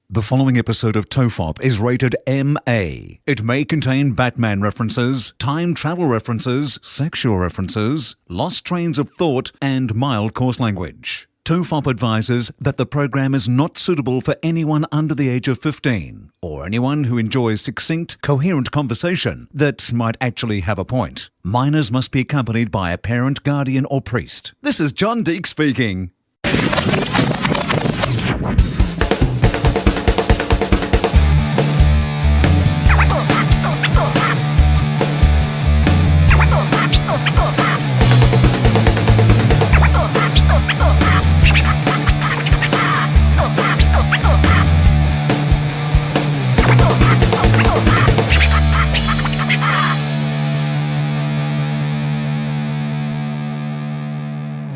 The following episode of TOFOP is rated MA. It may contain Batman references, time travel references, sexual references, lost trains of thought, and mild coarse language. TOFOP advises that the program is not suitable for anyone under the age of 15, or anyone who enjoys succinct, coherent conversation that might actually have a point. Minors must be accompanied by a parent, guardian, or priest. This is John Deek speaking.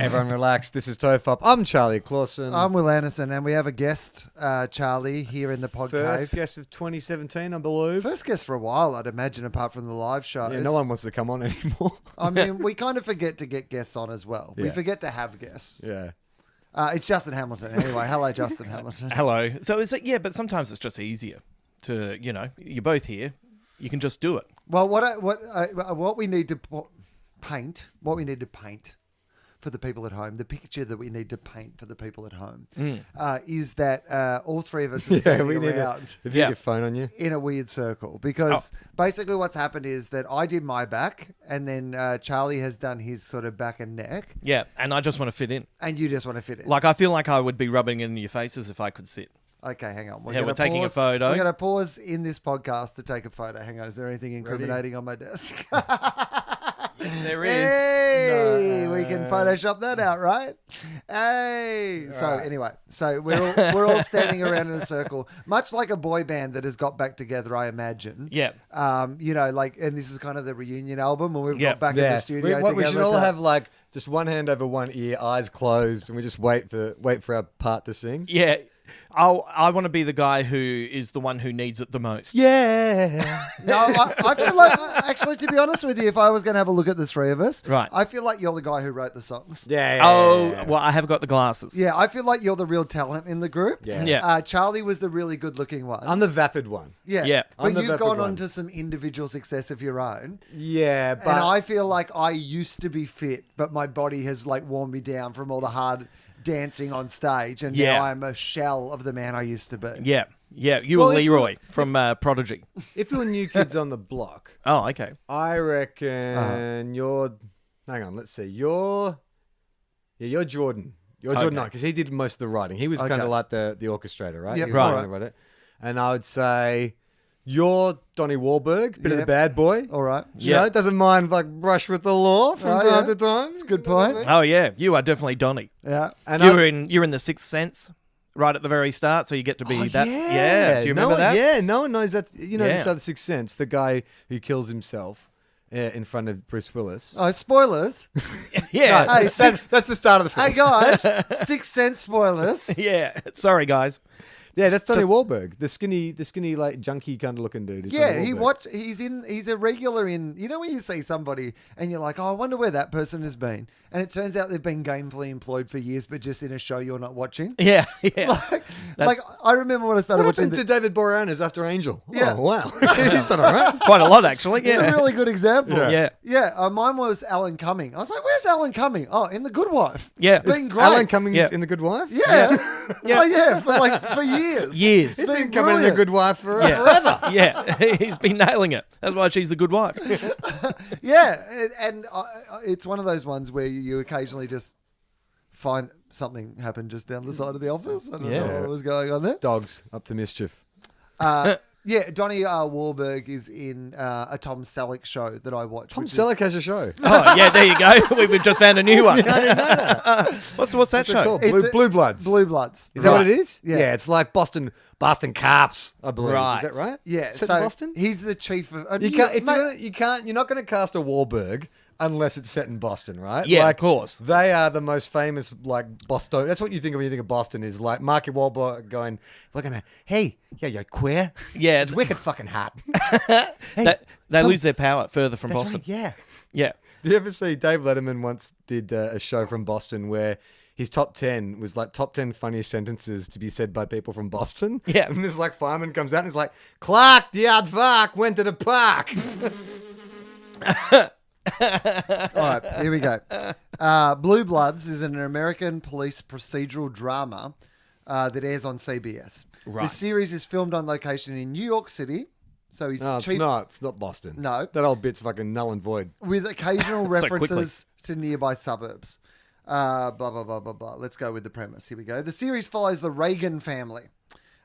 Everyone relax. This is TOFOP. I'm Charlie Clausen. I'm Wil Anderson, and we have a guest, Charlie, here in the podcast. First guest of 2017, I believe. First guest for a while, I'd imagine, apart from the live shows. Yeah, no one wants to come on anymore. I mean, we kind of forget to get guests on as well. We Yeah. forget to have guests. Yeah. It's Justin Hamilton. Anyway, hello, Justin Hamilton. Hello. So is it? Yeah, but sometimes it's just easier to, you're both here. You can just do it. Well, what we need to paint, for the people at home, the picture that we need to paint for the people at home, is that all three of us are standing around Have you got your phone on you? in a weird circle. Because basically what's happened is that I did my back, and then Charlie has done his sort of back and neck, Yeah, and I just want to fit in. and you just want to fit in. Like, I feel like I would be rubbing it in your faces if I could sit. Okay, hang on. We're taking a photo. We're going to pause in this podcast to take a photo. Hang on. Is there anything incriminating on my desk? There is. Hey, No. we can Photoshop that out, right? Hey. So anyway, we're all standing around in a circle, much like a boy band that has got back together, I imagine. Yeah. And this is kind of the reunion album when we've Yeah. got back in the studio. We should together all to- have like just one hand over one ear, eyes closed, and we just wait for our part to sing. Yeah. I want to be the guy who is the one who needs it the most. Yeah. No, I feel like, actually, to be honest with you, if I was going to have a look at the three of us, Right. I feel like you're the guy who wrote the songs. Yeah. Oh, well, I have got the glasses. Yeah, I feel like you're the real talent in the group. Yeah. Yeah. Charlie was the really good-looking one. I'm the vapid one. Yeah. Yeah. I'm But the you've vapid gone one. on to some individual success of your own. Yeah, but And I feel like I used to be fit, but my body has like worn me down from all the hard dancing on stage. And Yeah. now I'm a shell of the man I used to be. Yeah. Yeah. You Well, were if you- Leroy from Prodigy. if you're new kids on the block, Oh, okay. I reckon you're. Hang on, let's see. You're Jordan. You're Jordan Okay. because he did most of the writing. He was kind Okay. of like the orchestrator, right? Yep, He was right. the one who wrote it. And I would say you're Donnie Wahlberg, bit of the Yep. bad boy. All right. You know, doesn't mind like brush with the law from Oh, time yeah. to time. That's a good point. Oh, yeah. You are definitely Donnie. Yeah. And You're in the Sixth Sense right at the very start, so you get to be that. Yeah. Yeah. Do you remember that? Yeah, no one knows that. You know, Yeah. the start of The Sixth Sense, the guy who kills himself in front of Bruce Willis. Oh, spoilers. Yeah. Hey, That's the start of the film. Hey, guys. Sixth Sense spoilers. Yeah. Sorry, guys. Yeah, that's Donnie Wahlberg, the skinny like junkie kind of looking dude. is Yeah, Donnie he Wahlberg. he's a regular in, you know, when you see somebody and you're like, oh, I wonder where that person has been. And it turns out they've been gainfully employed for years, but just in a show you're not watching. Yeah. Yeah. Like I remember when I started What watching happened to David Boreanaz after Angel? Yeah. Oh, wow. He's done all right. Quite a lot, actually. It's a Yeah. really good example. Yeah. Yeah, mine was Alan Cumming. I was like, where's Alan Cumming? Oh, in The Good Wife. Yeah. Being great. Alan Cummings Yeah. in The Good Wife? Yeah. Yeah. Oh, yeah, for years. Years. He's been been coming in The brilliant. Good Wife for Yeah. forever. Yeah. He's been nailing it. That's why she's the good wife. Yeah, and it's one of those ones where you occasionally just find something happen just down the side of the office. I don't Yeah. know what was going on there. Dogs up to mischief. Yeah, Donnie Wahlberg is in a Tom Selleck show that I watch. Tom which is- Selleck has a show. Oh, yeah, there you go. We've just found a new one. I didn't know that. What's that What's it show? called? It's Blue Bloods. Blue Bloods. Is that what Right. it is? Yeah. It's like Boston Cops, I believe. Right. Is that right? Yeah, Set so in Boston? he's the chief of. You can't. You're not going to cast a Wahlberg unless it's set in Boston, right? Yeah, like, of course. They are the most famous, like Boston. That's what you think of when you think of Boston. Is like Marky Wahlberg going, "We're gonna, hey, yeah, you're queer. Yeah. It's wicked fucking hot." They lose their power further from That's Boston. right, yeah. Yeah. Did you ever see Dave Letterman once did a show from Boston where his top 10 was like top 10 funniest sentences to be said by people from Boston. Yeah. And this like fireman comes out and he's like, Clark, the odd fuck, went to the park. All right, here we go. Blue Bloods is an American police procedural drama that airs on CBS. Right. The series is filmed on location in New York City. So he's No, it's chief not. It's not Boston. No. That old bit's fucking null and void. with occasional So references to nearby suburbs. Blah, blah, blah, blah, blah. Let's go with the premise. Here we go. The series follows the Reagan family.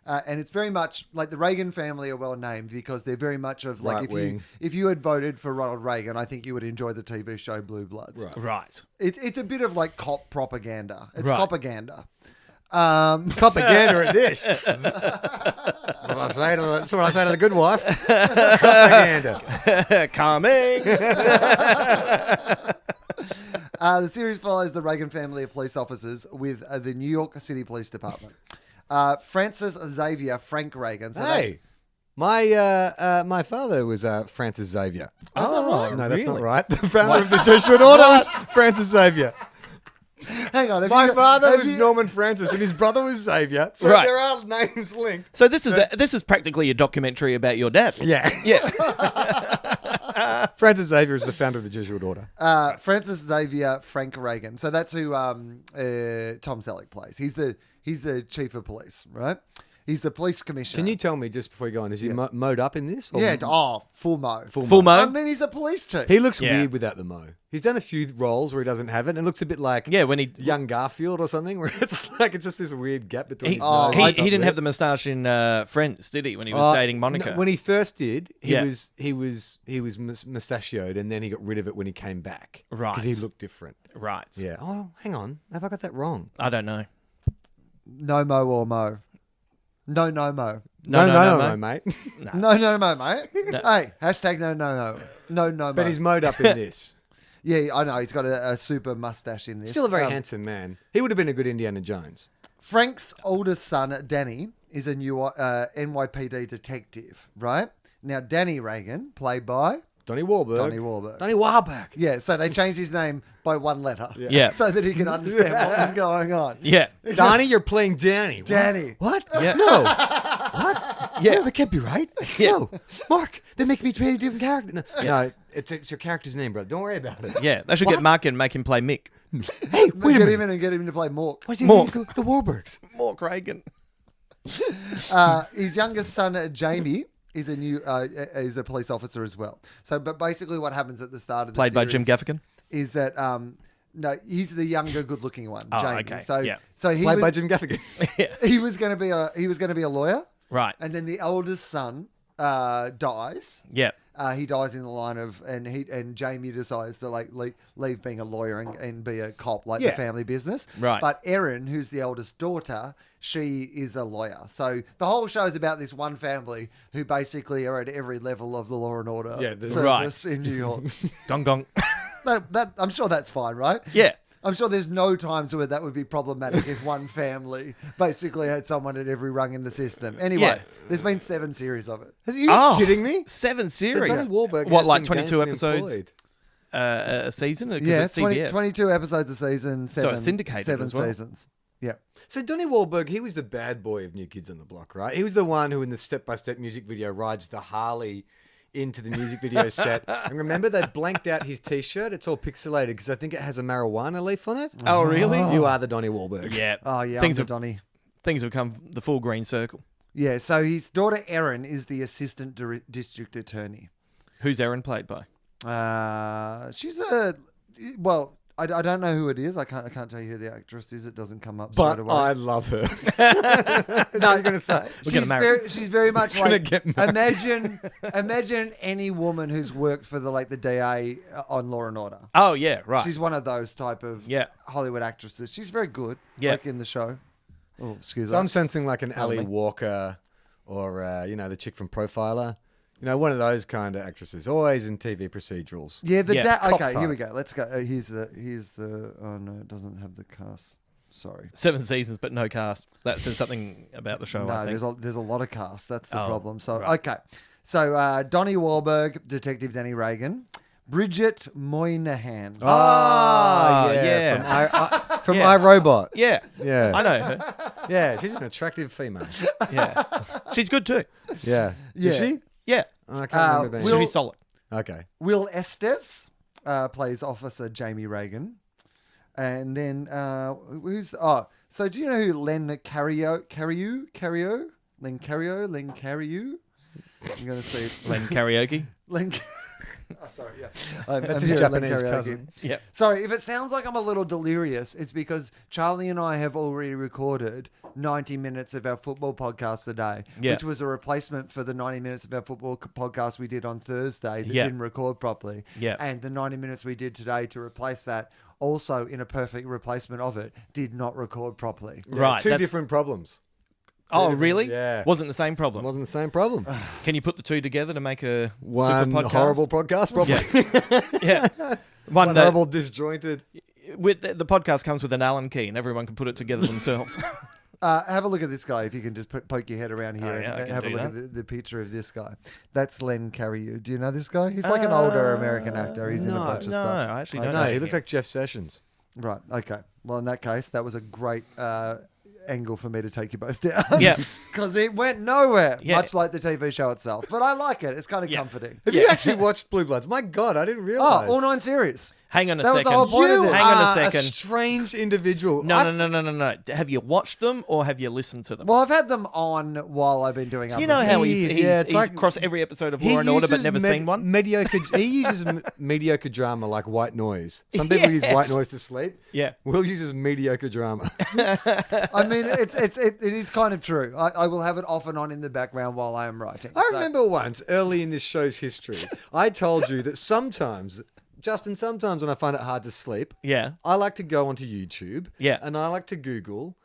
And it's very much like the Reagan family are well named because they're very much of like Right wing. if you had voted for Ronald Reagan, I think you would enjoy the TV show Blue Bloods. Right. Right. It's a bit of like cop propaganda. It's Right. propaganda. Propaganda at this. That's what I say to the good wife. Propaganda. Coming. The series follows the Reagan family of police officers with the New York City Police Department. Francis Xavier Frank Reagan. So Hey, my father was Francis Xavier. Oh, No, that's not really? right. The founder of the Jesuit order was Francis Xavier. hang on. My father was Norman Francis, and his brother was Xavier. So Right. there are names linked. So this is practically a documentary about your dad. Yeah. Yeah. Francis Xavier is the founder of the Jesuit order. Francis Xavier Frank Reagan. So that's who Tom Selleck plays. He's the chief of police, right? He's the police commissioner. Can you tell me just before you go on, is he mowed up in this? Or Yeah. Full mo. Full mo. I mean, he's a police chief. He looks Yeah. weird without the mo. He's done a few roles where he doesn't have it, and it looks a bit like Yeah, when he young Garfield or something, where it's like it's just this weird gap between he, his nose. he, and he top didn't lip. have the moustache in Friends, did he? When he was dating Monica. No, when he first did, he Yeah. was mustachioed, and then he got rid of it when he came back, Right. Because he looked different. Right. Yeah. Oh, hang on, have I got that wrong? I don't know. No mo or mo. No mo. No, mate. No mo, mate. Hey, hashtag no mo. But he's mowed up in this. Yeah, I know. He's got a super mustache in this. Still a very handsome man. He would have been a good Indiana Jones. Frank's oldest son, Danny, is a new NYPD detective, right? Now, Danny Reagan, played by Donnie Wahlberg. Donnie Wahlberg. Yeah. Yeah, so they changed his name by one letter. Yeah. So that he can understand what was going on. Yeah. Donnie, you're playing Danny. What? Danny. What? Yeah. No. What? Yeah. No, that can't be right. Yeah. No. Mark, they make me play a different character. No, it's your character's name, bro. Don't worry about it. Yeah. They should get Mark and make him play Mick. Hey, wait a Get minute. him in and get him to play Mork. What's he Mork. The Wahlbergs. Mork Reagan. His youngest son, Jamie, is a police officer as well. So, but basically, what happens at the start of the Played by series Jim Gaffigan. is that no, he's the younger, good-looking one. Oh, Jamie. okay, So, yeah. so he Played by was, Jim Gaffigan. he was going to be a lawyer, Right. and then the eldest son dies. Yeah. He dies in the line of, and Jamie decides to like leave being a lawyer and be a cop, like the Yeah. family business. Right. But Erin, who's the eldest daughter, she is a lawyer. So the whole show is about this one family who basically are at every level of the law and order Yeah, the- service in New York. Gong gong. that I'm sure that's fine, right? Yeah. I'm sure there's no times where that would be problematic if one family basically had someone at every rung in the system. Anyway, Yeah. there's been 7 series of it. Are you Oh. kidding me? 7 So series. Donnie Wahlberg What, has like been 22 gainfully episodes employed. a season? 'Cause Yeah, it's CBS. 22 episodes a season, So 7, it's syndicated 7 as well. seasons. Yeah. So Donnie Wahlberg, he was the bad boy of New Kids on the Block, right? He was the one who in the step-by-step music video rides the Harley into the music video set. And remember they blanked out his T-shirt? It's all pixelated because I think it has a marijuana leaf on it. Oh, really? You are the Donnie Wahlberg. Yeah. Oh, yeah, Things I'm the have, Donnie. things have come the full green circle. Yeah, so his daughter Erin is the assistant district attorney. Who's Erin played by? She's well, I don't know who it is. I can't tell you who the actress is. It doesn't come up But straight away. I love her. That's what you're going to say. She's very much Gonna like get married. imagine any woman who's worked for the DA on Law and Order. Oh, yeah, right. She's one of those type of Yeah. Hollywood actresses. She's very good. Yeah. Like in the show. Oh, excuse So me. I'm sensing like an Ali me. Walker or, the chick from Profiler. One of those kind of actresses. Always in TV procedurals. Yeah, Yeah, cop okay, here we type. go. Let's go. Here's the. Oh no, it doesn't have the cast. Sorry. 7 seasons, but no cast. That says something about the show, I No, think. there's a lot of cast. That's the Oh, problem. So right. okay, so Donnie Wahlberg, Detective Danny Reagan, Bridget Moynihan. yeah. From Yeah. iRobot. Yeah. Yeah. I know her. Yeah, she's an attractive female. Yeah. She's good too. Yeah. Yeah. Is she? Yeah. I can't remember. She'll be solid. Okay. Will Estes plays Officer Jamie Reagan. And then so do you know who Len Carriou? Len Carriou? I'm going to say Len Karaoke. Len. Oh, sorry, yeah. That's I'm his here, Len Japanese Karaoke. cousin. Yeah. Sorry, if it sounds like I'm a little delirious, it's because Charlie and I have already recorded 90 minutes of our football podcast today, Yeah. which was a replacement for the 90 minutes of our football podcast we did on Thursday that Yeah. didn't record properly. Yeah. And the 90 minutes we did today to replace that, also in a perfect replacement of it, did not record properly. Yeah, Right, Two that's- different problems. Oh, really? Yeah. Wasn't the same It problem. wasn't the same problem. Can you put the two together to make a One super podcast? horrible podcast, probably. Yeah. One One that horrible, disjointed. with the podcast comes with an Allen key, and everyone can put it together themselves. Have a look at this guy if you can just poke your head around here Oh, yeah, I and can have a do look that. at the picture of this guy. That's Len Carriou. Do you know this guy? He's like an older American actor. He's in a bunch of no, stuff. I actually Okay. don't No, know. he looks like Jeff Sessions. Right. Okay. Well, in that case, that was a great angle for me to take you both down. Yeah. Because it went nowhere, Yeah. much like the TV show itself. But I like it. It's kind of Yeah. comforting. Have you actually watched Blue Bloods? My God, I didn't Oh, realize. all 9 series. Hang on a That was the second. whole point of You it. Hang on a are second. strange individual. No. Have you watched them or have you listened to them? Well, I've had them on while I've been doing other you know how things. it's he's like- across every episode of He Law and Order but uses never seen one? Mediocre. He uses mediocre drama like white noise. Some people use white noise to sleep. Yeah. Will uses mediocre drama. I mean, it is kind of true. I will have it off and on in the background while I am writing. I So- remember once early in this show's history, I told you that sometimes, Justin, sometimes when I find it hard to sleep, Yeah. I like to go onto YouTube. Yeah. And I like to Google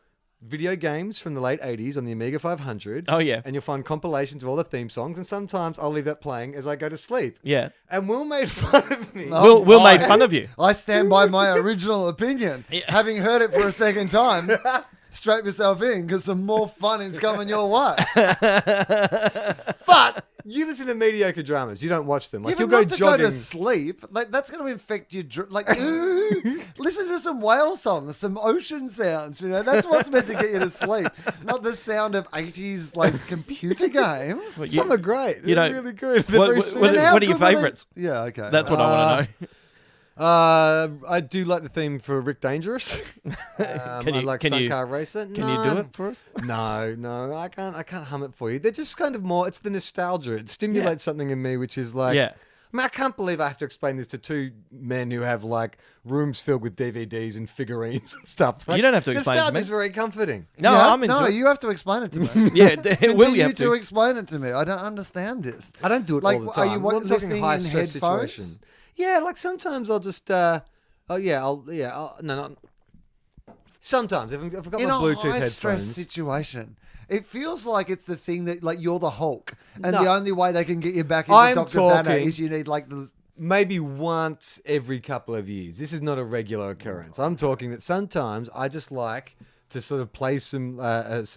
video games from the late 80s on the Amiga 500. Oh, yeah. And you'll find compilations of all the theme songs. And sometimes I'll leave that playing as I go to sleep. Yeah. And Will made fun of me. Will made fun of you. I stand by my original opinion. Yeah. Having heard it for a second time, strap yourself in because some more fun is coming your way. But you listen to mediocre dramas. You don't watch them. Like Yeah, you'll but go not to jogging. go to sleep. Like that's going to infect your listen to some whale songs, some ocean sounds. You know, that's what's meant to get you to sleep, not the sound of 80s like computer games. Well, Some are great. you They're know, really good. They're what- very what- soothing. what- And how are your good were they? favourites? Yeah, okay. That's what I want to know. I do like the theme for Rick Dangerous. I like Stunt Car Racer. Can you do it for us? No, I can't hum it for you. They're just kind of more. It's the nostalgia. It stimulates something in me, which is like. Yeah. I mean, I can't believe I have to explain this to two men who have like rooms filled with DVDs and figurines and stuff. Like, You don't have to explain it to Nostalgia me. is very comforting. No, Yeah? I'm into No, it. you have to explain it to me. Yeah, Continue Will you have to to? explain it to me. I don't understand this. I don't do it Like, all the are time. you Well, I'm talking listening high in stress headphones? situation. Yeah, like sometimes I'll just. No. Sometimes if I've got In my a Bluetooth high stress headphones. situation, it feels like it's the thing that like you're the Hulk, and No. the only way they can get you back into I'm Dr. Banner talking- is you need like the. Maybe once every couple of years. This is not a regular occurrence. I'm talking that sometimes I just like to sort of play some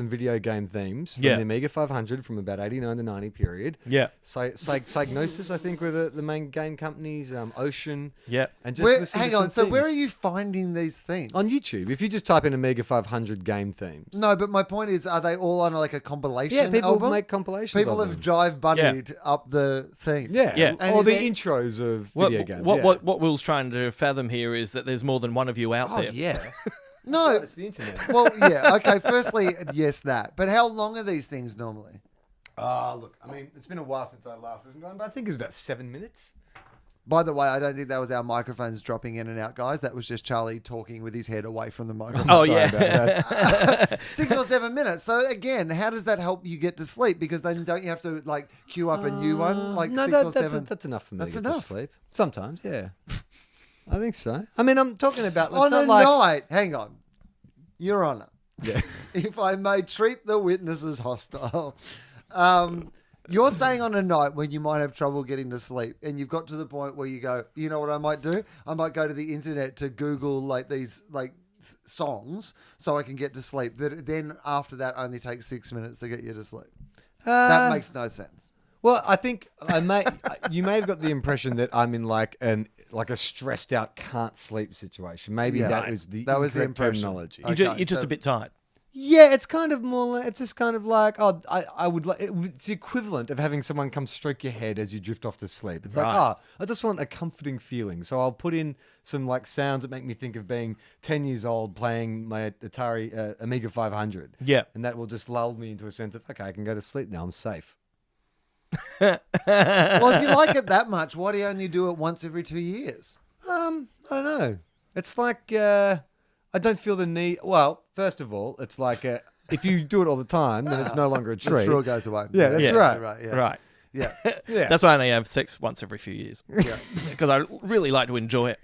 video game themes from Yeah. the Amiga 500 from about 89 to 90 period. Yeah. Psygnosis, I think, were the main game companies. Ocean. Yeah. And just listen to Hang some on. So where are themes. you finding these things? On YouTube, if you just type in Amiga 500 game themes. No, but my point is, are they all on like a compilation? Yeah, people album? make compilations. People of have them. jive bunnied up the thing. Yeah, Yeah. And or is the there- intros of What, video games. what, yeah. what Will's trying to fathom here is that there's more than one of you out Oh there. yeah, No. it's the internet. Well, yeah. Okay. Firstly, yes, that. But how long are these things normally? Look, I mean, it's been a while since I last listened to one, but I think it's about 7 minutes. By the way, I don't think that was our microphones dropping in and out, guys. That was just Charlie talking with his head away from the microphone. Oh, Sorry yeah. about that. 6 or 7 minutes. So again, how does that help you get to sleep? Because then don't you have to like queue up a new one? Like no, 6 or that's 7. that's enough for me That's to get enough. to sleep. Sometimes, yeah. I think so. I mean, I'm talking about On not a like night. Hang on. Your Honour. yeah. If I may treat the witnesses hostile. You're saying on a night when you might have trouble getting to sleep and you've got to the point where you go, you know what I might do? I might go to the internet to Google like these like songs so I can get to sleep. Then after that only takes 6 minutes to get you to sleep. That makes no sense. Well, I think you may have got the impression that I'm in like a stressed out can't sleep situation. Maybe Yeah. that was the That was the incorrect impression. terminology. Okay, You're just so- a bit tired. Yeah, it's kind of more. It's just kind of like, oh, I would like. It's the equivalent of having someone come stroke your head as you drift off to sleep. It's like, Right. oh, I just want a comforting feeling. So I'll put in some like sounds that make me think of being 10 years old playing my Atari Amiga 500. Yeah. And that will just lull me into a sense of, okay, I can go to sleep now. I'm safe. Well, if you like it that much, why do you only do it once every 2 years? I don't know. It's like I don't feel the need. Well, first of all, it's like if you do it all the time, then it's no longer a The treat. thrill goes away. Yeah, that's right. Yeah. Right. Yeah. Yeah. That's why I only have sex once every few years. Yeah. Because I really like to enjoy it.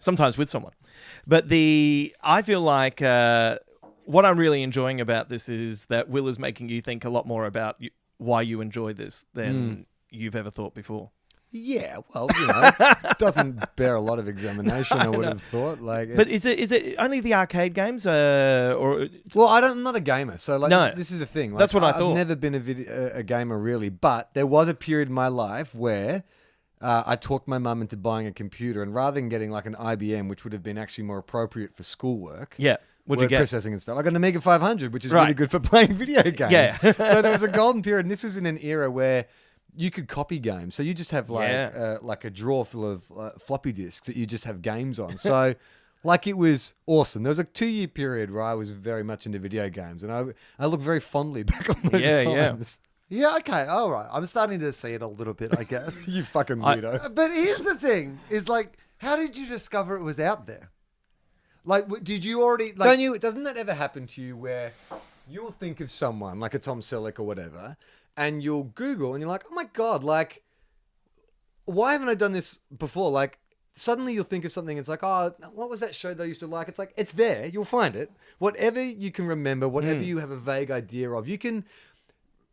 Sometimes with someone. But I feel like what I'm really enjoying about this is that Will is making you think a lot more about why you enjoy this than you've ever thought before. Yeah, well, it doesn't bear a lot of examination. I would have thought. Like, But is it only the arcade games, or well, I'm not a gamer, so like No. this is the thing. Like, That's what I thought. I've never been a gamer really, but there was a period in my life where I talked my mum into buying a computer, and rather than getting like an IBM, which would have been actually more appropriate for schoolwork, yeah? What'd you word get? processing and stuff, I got an Amiga 500, which is Right. really good for playing video games. Yeah. So there was a golden period, and this was in an era where you could copy games. So you just have like a drawer full of floppy disks that you just have games on. So like it was awesome. There was a 2-year period where I was very much into video games, and I look very fondly back on those Yeah, yeah. times. Yeah, okay, all right. I'm starting to see it a little bit, I guess. You fucking weirdo. But here's the thing: is like, how did you discover it was out there? Like, did you already? Like, Doesn't that ever happen to you where you'll think of someone like a Tom Selleck or whatever, and you'll Google and you're like, oh my God, like, why haven't I done this before? Like, suddenly you'll think of something. It's like, oh, what was that show that I used to like? It's like, it's there. You'll find it. Whatever you can remember, whatever you have a vague idea of, you can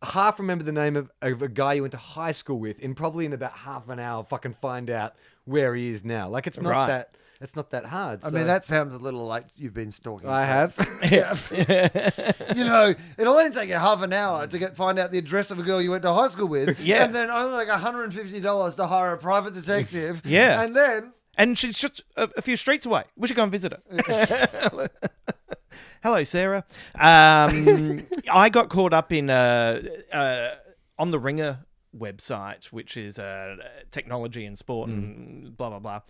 half remember the name of a guy you went to high school with in probably in about half an hour fucking find out where he is now. Like, it's not Right. that. It's not that hard. I So- mean, that sounds a little like you've been stalking. I have. You know, it'll only take you half an hour to find out the address of a girl you went to high school with. Yeah. And then only like $150 to hire a private detective. Yeah. And then And she's just a few streets away. We should go and visit her. Hello, Sarah. I got caught up in on the Ringer website, which is technology and sport and blah, blah, blah.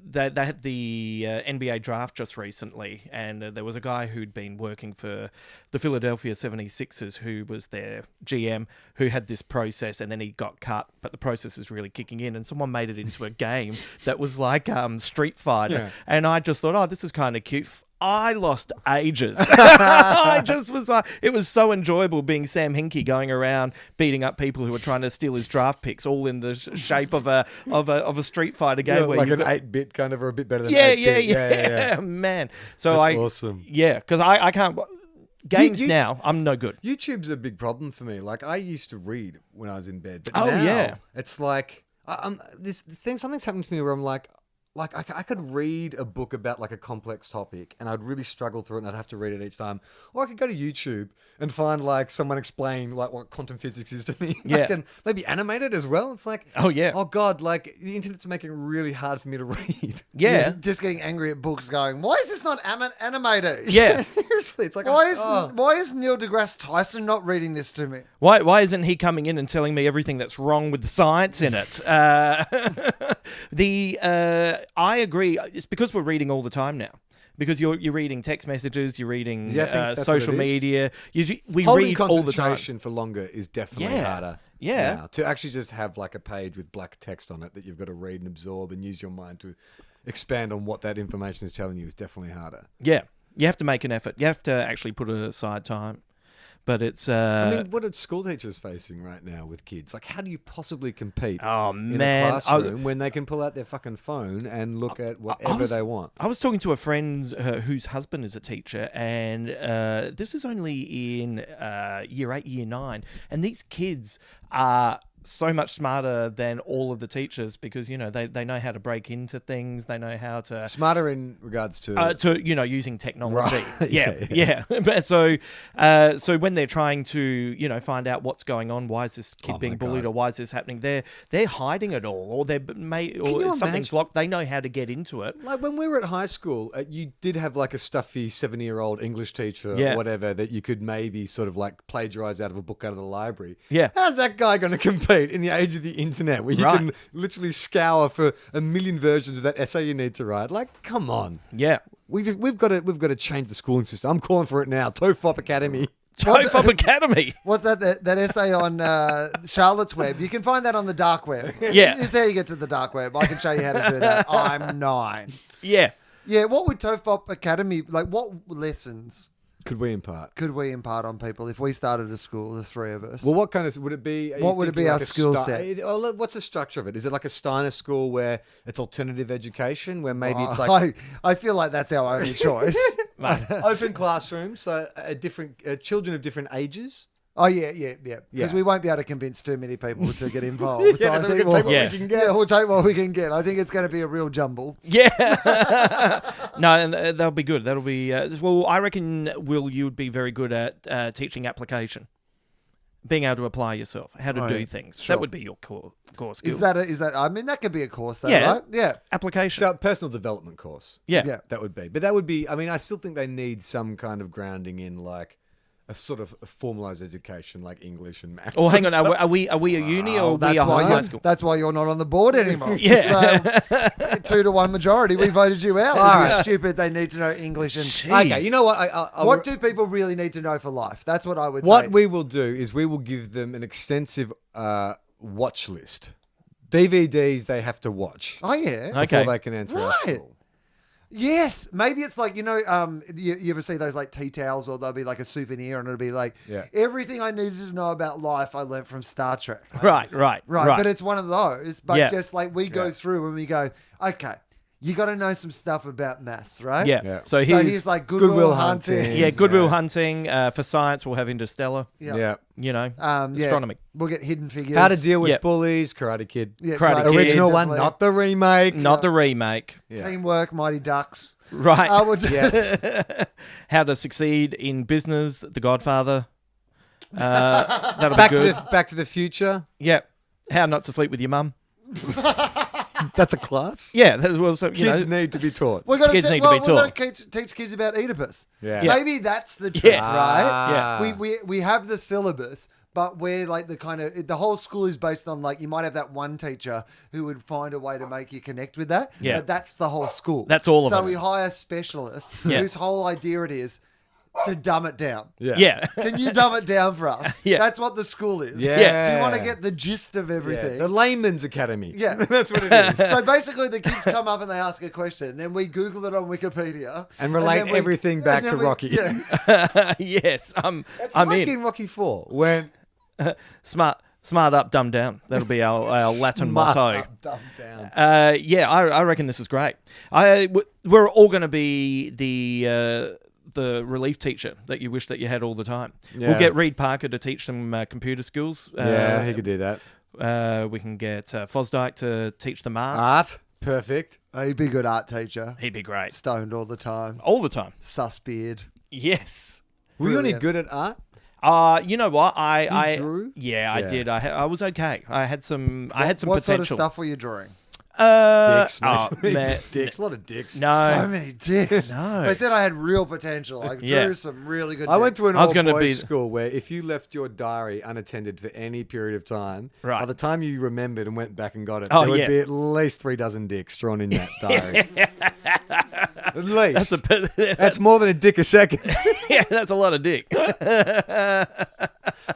They had the NBA draft just recently, and there was a guy who'd been working for the Philadelphia 76ers who was their GM, who had this process, and then he got cut, but the process is really kicking in, and someone made it into a game that was like Street Fighter. Yeah. And I just thought, oh, this is kind of cute. I lost ages. I just was like, it was so enjoyable being Sam Hinkie going around beating up people who were trying to steal his draft picks, all in the shape of a Street Fighter game. Yeah, where like you've an got- 8-bit kind of, or a bit better than yeah, 8-bit. yeah, man. So That's awesome. Yeah, because I can't. Games you- now, I'm no good. YouTube's a big problem for me. Like, I used to read when I was in bed, but Oh, now yeah. it's like something's happened to me where I'm like I could read a book about like a complex topic and I'd really struggle through it and I'd have to read it each time. Or I could go to YouTube and find like someone explain like what quantum physics is to me. Yeah. And maybe animate it as well. It's like, Oh, yeah. oh God, like the internet's making it really hard for me to read. Yeah. just getting angry at books going, why is this not animated? Yeah. Seriously, it's like, Why is Neil deGrasse Tyson not reading this to me? Why isn't he coming in and telling me everything that's wrong with the science in it? I agree. It's because we're reading all the time now. Because you're reading text messages, you're reading Yeah, I think that's social what it is. media. We Holding read all the time. concentration for longer is definitely Yeah. harder. Yeah. now. To actually just have like a page with black text on it that you've got to read and absorb and use your mind to expand on what that information is telling you is definitely harder. Yeah, you have to make an effort. You have to actually put aside time. But it's I mean, what are school teachers facing right now with kids? Like, how do you possibly compete Oh, in man. a classroom when they can pull out their fucking phone and look at whatever they want? I was talking to a friend whose husband is a teacher, and this is only in year 8, year 9, and these kids are so much smarter than all of the teachers because, they know how to break into things. They know how to... Smarter in regards to... using technology. Right. Yeah. But so when they're trying to, find out what's going on, why is this kid being bullied or why is this happening, they're hiding it all or something's imagine? locked. They know how to get into it. Like when we were at high school, you did have like a stuffy 70-year-old English teacher Yeah. or whatever that you could maybe sort of like plagiarize out of a book out of the library. Yeah. How's that guy going to compete in the age of the internet where you Right. can literally scour for a million versions of that essay you need to write? Like, come on. Yeah. We've got to change the schooling system. I'm calling for it now. TOFOP Academy. TOFOP Academy. What's that essay on Charlotte's Web? You can find that on the dark web. Yeah. This is how you get to the dark web. I can show you how to do that. I'm 9. Yeah. Yeah, what would TOFOP Academy, like what lessons Could we impart? could we impart on people if we started a school, the three of us? Well, what kind of would it be? What would it be, our skill set? What's the structure of it? Is it like a Steiner school where it's alternative education, where maybe it's like I feel like that's our only choice. open classrooms, so different children of different ages? Oh, yeah. Because Yeah. we won't be able to convince too many people to get involved. So I so think we can take what Yeah. we can get. yeah, we'll take what we can get. I think it's going to be a real jumble. Yeah. No, and that'll be good. That'll be... well, I reckon, Will, you would be very good at teaching application. Being able to apply yourself, how to Oh, do yeah. things. Sure. That would be your core skill. Is that? I mean, that could be a course, though, Yeah. right? Yeah. application? So personal development course. Yeah. Yeah. That would be. But that would be, I mean, I still think they need some kind of grounding in like a sort of a formalized education like English and maths. Or hang on, and stuff. are we a uni or are we a high you're- school? That's why you're not on the board anymore. Yeah. So, 2-1 majority, we voted you out. All You're right. stupid. They need to know English and. Jeez. Okay, you know what? I What do people really need to know for life? That's what I would say. What we will do is we will give them an extensive watch list. DVDs they have to watch Oh yeah. Okay. before they can enter our Right. school. Yes, maybe it's like you ever see those like tea towels, or they'll be like a souvenir, and it'll be like Yeah. everything I needed to know about life I learned from Star Trek. Right. Right, but it's one of those. But Yeah. just like we go Yeah. through and we go, okay, you got to know some stuff about maths, right? Yeah. Yeah. So So here's he's like Goodwill Goodwill Hunting. Hunting. yeah, Goodwill Yeah. Hunting. For science, we'll have Interstellar. Yeah. Yeah. Astronomy. We'll get Hidden Figures. How to deal with Yep. bullies, Karate Kid. Yeah, Karate Kid. Original one, definitely. not the remake. Not the remake. Yeah. Teamwork, Mighty Ducks. Right. I would. Yeah. How to succeed in business. The Godfather. That'll Back be to good. Back to the Future. Yeah. How not to sleep with your mum. That's a class. Yeah. That was you Kids know. need to be taught. We're gonna Kids need to be taught. teach kids about Oedipus. Yeah. Yeah. Maybe that's the trick, Yes. right? Yeah. We have the syllabus, but we're like the whole school is based on like you might have that one teacher who would find a way to make you connect with that. Yeah. But that's the whole school. That's all of so us. So we hire specialists Yeah. whose whole idea it is to dumb it down. Yeah. Yeah. Can you dumb it down for us? Yeah. That's what the school is. Yeah. Do you want to get the gist of Yeah. everything? The Layman's Academy. Yeah. That's what it is. So basically, the kids come up and they ask a question, then we Google it on Wikipedia And relate then we- everything back and then to Rocky. Yeah. Yes. I'm like in. in Rocky 4 when Smart up, dumb down. That'll be our Latin Smart motto. up, dumb down. I reckon this is great. We're all going to be the relief teacher that you wish that you had all the time. Yeah. We'll get Reed Parker to teach some computer skills. Yeah, he could do that. We can get Fosdyke to teach them art. Art, perfect. Oh, he'd be a good art teacher. He'd be great. Stoned all the time. All the time. Sus beard. Yes. Were you any Brilliant. good at art? You know what? I drew? Yeah, I Yeah. did. I was okay. I had some What potential. sort of stuff were you drawing? Dicks, oh, mate. man. Dicks, a lot of dicks. So No. many dicks. No. They said I had real potential. I drew Yeah. some really good I went dicks. to an I was all gonna boys be- school where if you left your diary unattended for any period of time, Right. by the time you remembered and went back and got it, Oh, there would yeah. be at least 3 dozen dicks drawn in that diary. At least. That's more than a dick a second. Yeah, that's a lot of dick.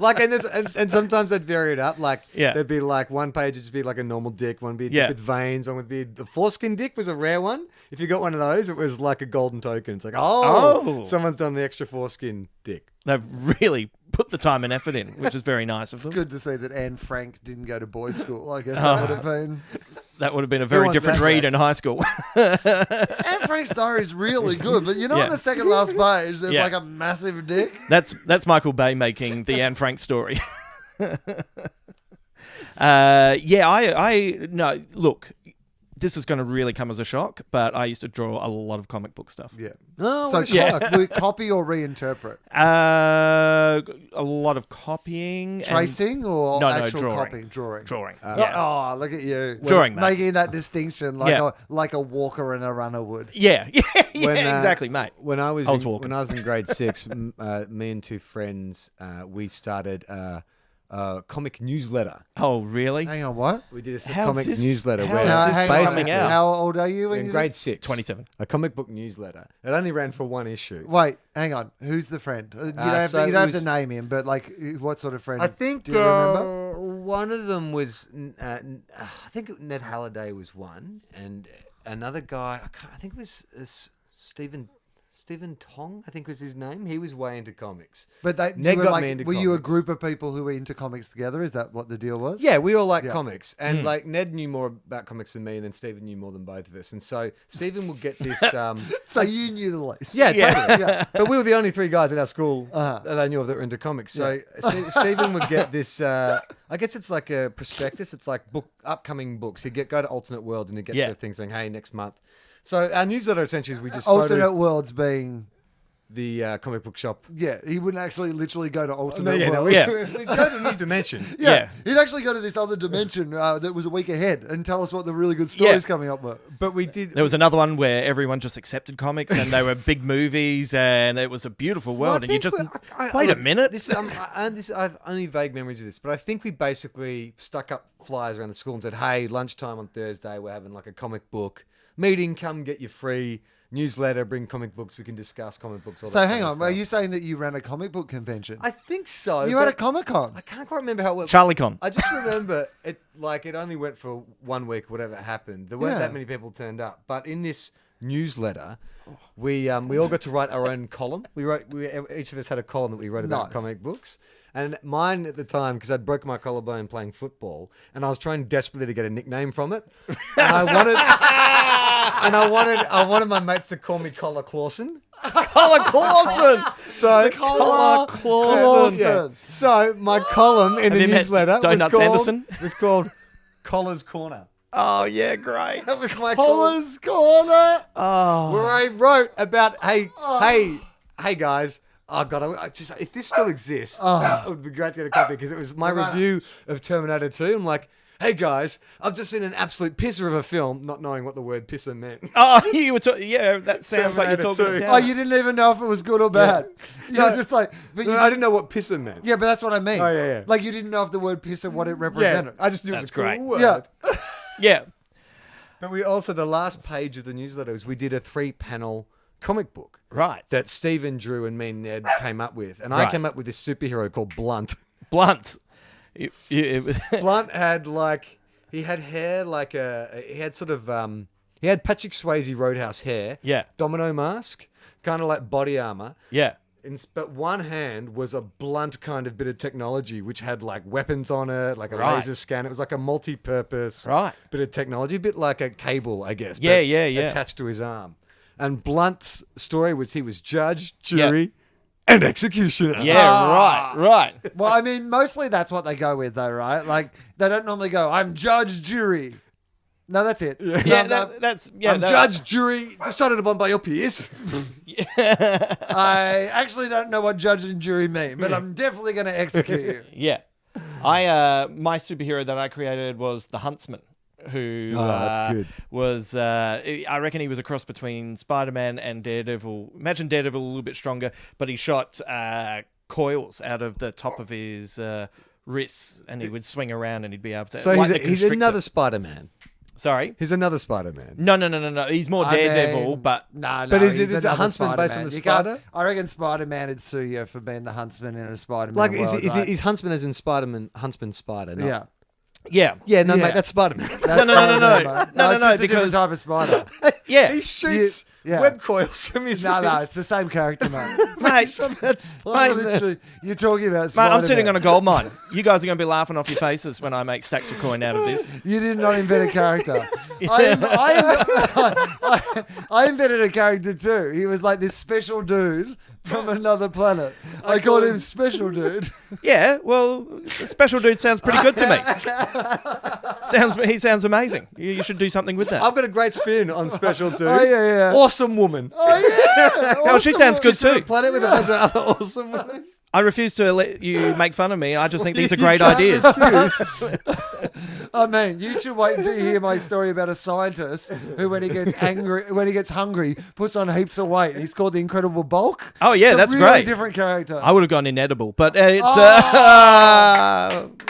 Like, and sometimes they'd vary it up. Like, Yeah. there'd be like one page would just be like a normal dick, one would be a dick Yeah. with veins, one would be the foreskin dick was a rare one. If you got one of those, it was like a golden token. It's like, Oh. someone's done the extra foreskin dick. They've really put the time and effort in, which is very nice of them. Good to see that Anne Frank didn't go to boys' school. I guess Oh. that would have been. That would have been a very wants different that read guy? in high school. Anne Frank's diary is really good, but you know Yeah. on the second last page, there's Yeah. like a massive dick. That's Michael Bay making the Anne Frank story. I no. Look, this is going to really come as a shock, but I used to draw a lot of comic book stuff. Yeah. Oh, So what a shock. we copy or reinterpret? A lot of copying, Tracing or No, actual drawing. copying? Drawing. drawing. Oh, look at you. Drawing, mate. Making that distinction Yeah. like a walker and a runner would. Yeah, When, exactly, mate. When I was, walking. when I was in grade 6, me and two friends, we started a comic newsletter. Oh, really? Hang on, what? We did a How's comic this- newsletter how's where this hang coming on. basically out? How old are you when in you grade 6, 27. a comic book newsletter. It only ran for one issue. Wait, hang on. Who's the friend? You don't, have, so to, you it don't have was- to name him, but like, what sort of friend? I think Do you remember? one of them was, I think Ned Halliday was one, and another guy, I think it was Stephen Tong, I think was his name. He was way into comics. But they, Ned you were got like, me into were you a comics. group of people who were into comics together? Is that what the deal was? Yeah, we all like Yeah. comics. And like Ned knew more about comics than me, and then Stephen knew more than both of us. And so Stephen would get this So you knew the least. Yeah, Yeah. totally. Yeah. But we were the only three guys at our school Uh-huh. that I knew of that were into comics. So Stephen would get this. I guess it's like a prospectus. It's like upcoming books. He'd go to alternate worlds and he'd get the thing saying, "Hey, next month." So our newsletter essentially is we just Alternate photoed worlds being. the comic book shop. Yeah, he wouldn't actually literally go to alternate No, worlds. we go to a new dimension. Yeah. He'd actually go to this other dimension that was a week ahead and tell us what the really good stories coming up were. But we did. There was another one where everyone just accepted comics and they were big movies and it was a beautiful world. And you just wait a minute. I have only vague memories of this, but I think we basically stuck up flyers around the school and said, "Hey, lunchtime on Thursday, we're having like a comic book meeting. Come get your free newsletter. Bring comic books. We can discuss comic books." All So that hang kind on, of are stuff. you saying that you ran a comic book convention? I think so. You had a but Comic-Con. I can't quite remember how it went. CharlieCon. I just remember it like it only went for 1 week, whatever happened. There weren't Yeah. that many people turned up. But in this newsletter, we all got to write our own column. Each of us had a column that we wrote about Nice. comic books. And mine at the time, because I'd broken my collarbone playing football, and I was trying desperately to get a nickname from it, and I wanted my mates to call me Collar Clawson. Collar Clawson. So Collar Clawson. Yeah. So my column in Have the you met newsletter Donuts Anderson? was called Collar's Corner. Oh, yeah, great. That was my column, Collar's Corner. Oh, where I wrote about hey guys. Oh God! If this still exists, it would be great to get a copy because it was my review of Terminator 2. I'm like, hey guys, I've just seen an absolute pisser of a film, not knowing what the word pisser meant. oh, you were yeah, that sounds like you're Terminator talking 2. Oh, you didn't even know if it was good or bad. You were just like, but you, I didn't know what pisser meant. yeah, but that's what I mean. Oh, yeah. Like you didn't know if the word piss and what it Yeah, represented. I just knew it That's was a cool great. word. Yeah. Yeah. But we also, the last page of the newsletter was we did a 3-panel comic book Right. that Stephen drew and me and Ned came up with. And I Right. came up with this superhero called Blunt. Blunt. Blunt had like, he had hair like he had sort of, he had Patrick Swayze Roadhouse hair. Yeah. Domino mask, kind of like body armor. Yeah. But one hand was a blunt kind of bit of technology, which had like weapons on it, like a Right. laser scan. It was like a multi-purpose Right. bit of technology, a bit like a cable, I guess. Yeah, but yeah, yeah. Attached to his arm. And Blunt's story was he was judge, jury, and executioner. Yeah, right. Well, I mean, mostly that's what they go with, though, right? Like they don't normally go, "I'm judge, jury." No, that's it. Yeah, No, that's I'm judge, jury, decided upon by your peers. I actually don't know what judge and jury mean, but I'm definitely going to execute you. Yeah. My superhero that I created was the Huntsman, who that's good. was I reckon he was a cross between Spider-Man and Daredevil. Imagine Daredevil a little bit stronger, but he shot coils out of the top of his wrists, and he would swing around and he'd be able to. So like the he's Constrictor. another Spider-Man. Sorry. He's another Spider-Man. No. He's more I Daredevil, mean, but no. But is he's it a another Huntsman based on Spider-Man. the You can't- spider? I reckon Spider-Man would sue you for being the Huntsman in a Spider-Man Like, world, is right? Huntsman as in Spider-Man, Huntsman Spider? Not, Yeah. yeah. Yeah, no, Yeah. mate, that's Spider-Man. That's no, Spider-Man, no. mate. No, it's no, just a different because- type of spider. Yeah. He shoots Yeah. web coils from his No, wrist. it's the same character, mate. Mate, So that's Mate, fine. literally, you're talking about mate, Spider-Man. I'm sitting on a gold mine. You guys are going to be laughing off your faces when I make stacks of coin out of this. You did not invent a character. I invented a character too. He was like this special dude, from another planet. I call him Special Dude. Yeah, well, Special Dude sounds pretty good to me. He sounds amazing. You should do something with that. I've got a great spin on Special Dude. Oh, yeah. Awesome woman. Oh, yeah. Oh, she sounds good She's from a too. planet with a bunch of other awesome women. I refuse to let you make fun of me. I just think these are great can't ideas. Oh man, you should wait until you hear my story about a scientist who, when he gets hungry, puts on heaps of weight. He's called the Incredible Bulk. Oh yeah, It's a that's really great. different character. I would have gone inedible, but it's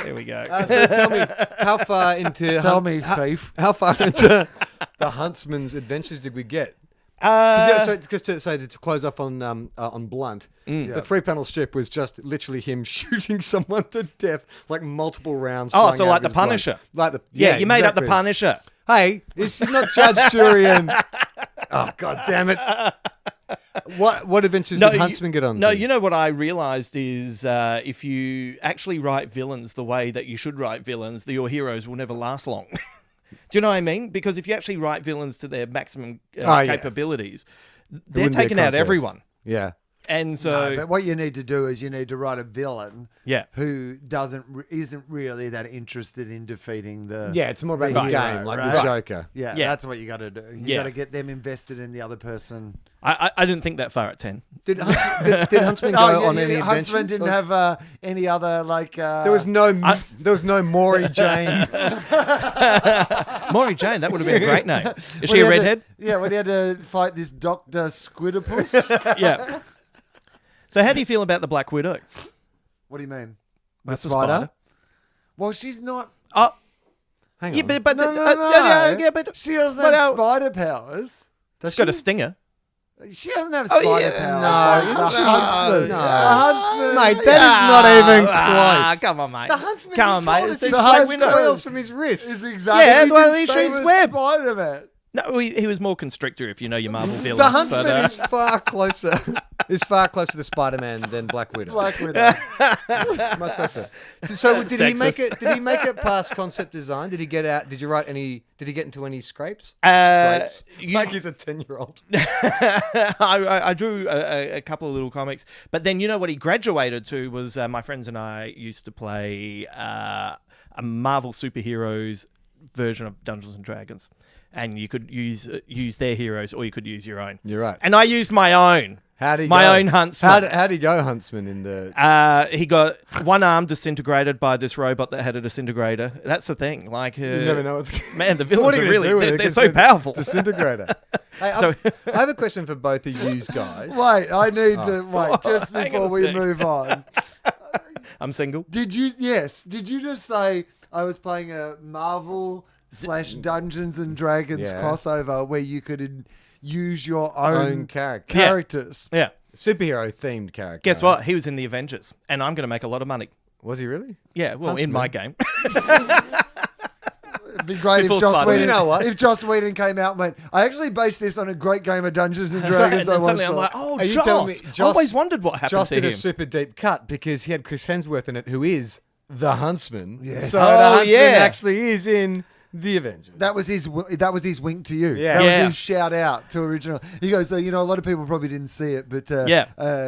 there we go. So tell me, how far into Thief. how far into the Huntsman's adventures did we get? Because to close off on Blunt, the 3-panel strip was just literally him shooting someone to death, like multiple rounds. Oh, flying so out like of the his brain. Punisher. Like the You made up the exactly. Punisher. Hey, this is not Judge, Jury, and oh god damn it! What adventures did Huntsman get on? No, to? you know what I realized is if you actually write villains the way that you should write villains, your heroes will never last long. Do you know what I mean? Because if you actually write villains to their maximum capabilities, they're wouldn't be a taking out contest. everyone. Yeah. And so, No, but what you need to do is you need to write a villain yeah. who isn't really that interested in defeating the Yeah, it's more about the the hero, game, like right? the Joker. Yeah, Yeah. that's what you got to do. You Yeah. got to get them invested in the other person. I didn't think that far at 10. Did Huntsman go on any adventures? Huntsman didn't Or- have any other like. There was no Maury Jane. Maury Jane, that would have been a great name. Is when she he a had redhead? when he had to fight this Dr. Squidopus. Yeah. So how do you feel about the Black Widow? What do you mean? That's a spider? spider. Well, she's not. Oh, Hang yeah, on. but No. yeah, but She doesn't But, have spider powers. she's got a stinger. She doesn't have Oh, spider yeah. powers. No, The isn't she? Huntsman. No. The Huntsman. Mate, that is not even close. Come on, mate. The Huntsman, Come on, he mate. told us It's he the shoots Black Widow. coils from his wrists. Is exactly. Yeah, he well, didn't he say shoots it was web. Spider-Man. No, he was more constrictor, if you know your Marvel villains. The Huntsman but, is far closer. Is far closer to Spider-Man than Black Widow. Black Widow. Much closer. So did he make Sexist. it? Did he make it past concept design? Did he get out? Did you write any? Did he get into any scrapes? Scrapes. Like he's a 10-year-old. I drew a couple of little comics, but then you know what he graduated to was my friends and I used to play a Marvel superheroes version of Dungeons and Dragons, and you could use their heroes or you could use your own. You're right. And I used my own. How did he my go? own Huntsman? How did he go, Huntsman? In the He got one arm disintegrated by this robot that had a disintegrator. That's the thing. Like you never know what's. Man, the What villains are are you gonna really do with it? they're 'Cause so it's a powerful. Disintegrator. Hey, So- I have a question for both of you guys. Wait, I need to wait just Hang on before a we sec. move on. I'm single. Did you just say I was playing a Marvel / Dungeons and Dragons Yeah. crossover where you could use your Own own character. Yeah. characters? Yeah. Superhero themed character. Guess what? He was in the Avengers, and I'm going to make a lot of money. Was he really? Yeah, well, in my game. It'd be great Before if Joss Spider-Man. Whedon, You know what? if Joss Whedon came out and went, I actually based this on a great game of Dungeons and and Dragons. then I once suddenly I'm saw." like, oh, Are you telling me Joss. I Joss- always wondered what happened Joss to did him. a super deep cut because he had Chris Hemsworth in it, who is the Huntsman. Yes. So Oh, the Huntsman yeah. actually is in the Avengers. That was his wink to you. Yeah. That Yeah. was his shout out to original. He goes, so, a lot of people probably didn't see it, but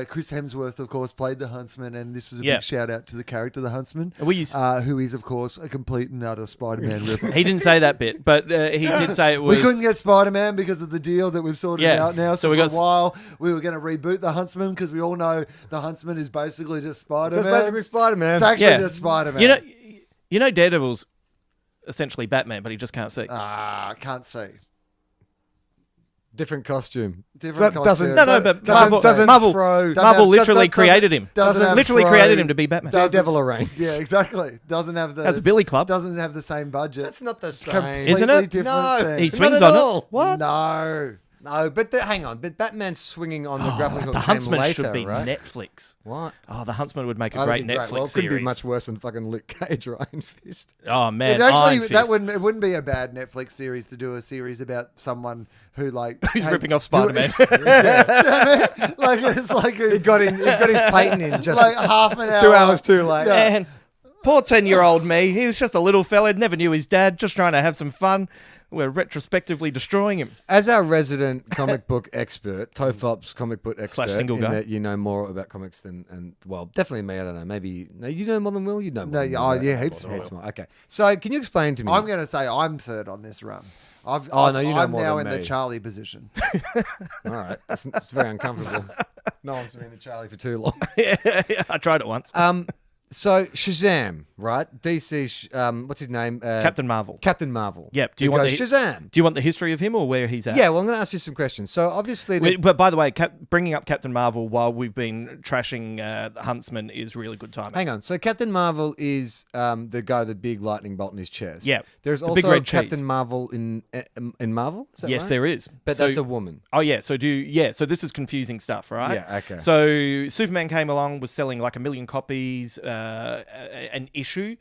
Chris Hemsworth, of course, played the Huntsman, and this was a Yeah. big shout out to the character, the Huntsman, We used- who is, of course, a complete and utter Spider-Man ripper. He didn't say that bit, but he did say it was. We couldn't get Spider-Man because of the deal that we've sorted Yeah. out now. So So we for got a while, we were going to reboot the Huntsman because we all know the Huntsman is basically just Spider-Man. That's basically Spider-Man. It's actually Yeah. just Spider-Man. You know, Daredevil's essentially Batman, but he just can't see. Can't see. Different costume. Different That costume. No, but doesn't Marvel throw. Marvel literally doesn't- created him. doesn't have Literally throw. created him to be Batman. Daredevil arranged. Yeah, exactly. Doesn't have the. That's a Billy Club. Doesn't have the same budget. That's not the same. Completely Isn't it? different No. thing. He Not swings at on all. it. What? No. No, but hang on. But Batman's swinging on the grappling hook The came Huntsman later, should be right? Netflix. What? Oh, the Huntsman would make a Oh, great that'd be Netflix Well, it series. couldn't be much worse than fucking Luke Cage or Iron Fist. Oh man, It actually, Iron Fist. it wouldn't be a bad Netflix series to do a series about someone who Who's had- ripping off Spider-Man. like it's like He's got his patent in just like half an hour. 2 hours too late. And poor 10-year-old me, he was just a little fella, never knew his dad, just trying to have some fun. We're retrospectively destroying him. As our resident comic book expert, TOFOP's comic book expert, single in guy. that you know more about comics than well, definitely me. I don't know. Maybe no, you know more than Will. You know more. No, than yeah, Will, right? yeah, heaps Heaps more. more. Okay, so can you explain to me? I'm going to say I'm third on this run. No, you know I'm more now than in the me. Charlie position. All right, it's very uncomfortable. No one's been in the Charlie for too long. Yeah, I tried it once. So Shazam, right? DC, what's his name? Captain Marvel. Captain Marvel. Yep. Do you want Shazam? Do you want the history of him or where he's at? Yeah. Well, I'm going to ask you some questions. So obviously, But by the way, bringing up Captain Marvel while we've been trashing the Huntsman is really good timing. hang on. So Captain Marvel is the guy with the big lightning bolt in his chest. Yeah. There's The big also red Captain cheese. Marvel in Marvel. Is that Yes, right? there is. But So- that's a woman. Oh yeah, so so this is confusing stuff, right? Yeah, okay. So Superman came along, was selling like 1 million copies an issue.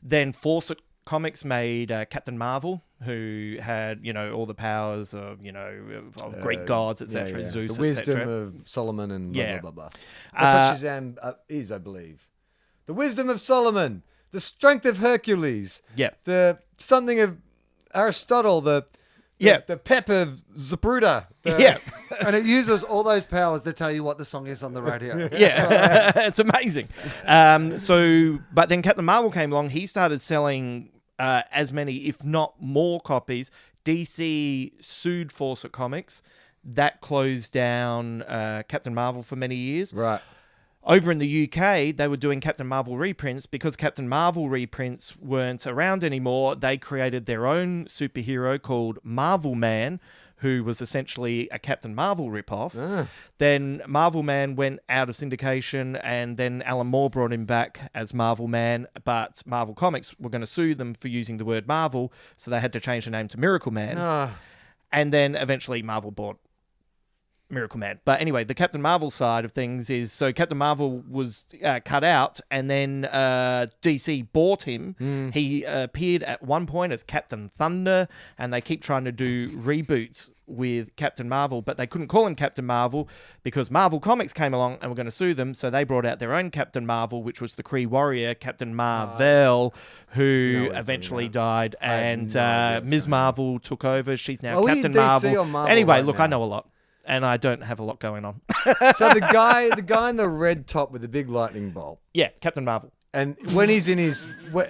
Then Fawcett Comics made Captain Marvel, who had all the powers of of Greek gods, etc. Yeah. Zeus, The wisdom etc. of Solomon and blah Yeah. blah blah blah. That's what Shazam is, I believe. The wisdom of Solomon, the strength of Hercules. Yeah. The something of Aristotle. The pep of Zapruder. Yeah. And it uses all those powers to tell you what the song is on the radio. Yeah, it's amazing. But then Captain Marvel came along. He started selling as many, if not more, copies. DC sued Fawcett Comics. That closed down Captain Marvel for many years. Right. Over in the UK, they were doing Captain Marvel reprints. Because Captain Marvel reprints weren't around anymore, they created their own superhero called Marvel Man, who was essentially a Captain Marvel ripoff. Then Marvel Man went out of syndication, and then Alan Moore brought him back as Marvel Man, but Marvel Comics were going to sue them for using the word Marvel, so they had to change the name to Miracle Man. And then eventually Marvel bought Miracle Man. But anyway, the Captain Marvel side of things is, so Captain Marvel was cut out, and then DC bought him. He appeared at one point as Captain Thunder, and they keep trying to do reboots with Captain Marvel, but they couldn't call him Captain Marvel because Marvel Comics came along and were going to sue them, so they brought out their own Captain Marvel, which was the Kree warrior, Captain Marvel, who eventually died, and Ms. Marvel took over. She's now Are we Captain in DC Marvel. or Marvel Anyway, right look, now? I know a lot. And I don't have a lot going on. So the guy in the red top with the big lightning bolt. Yeah, Captain Marvel. And when he's in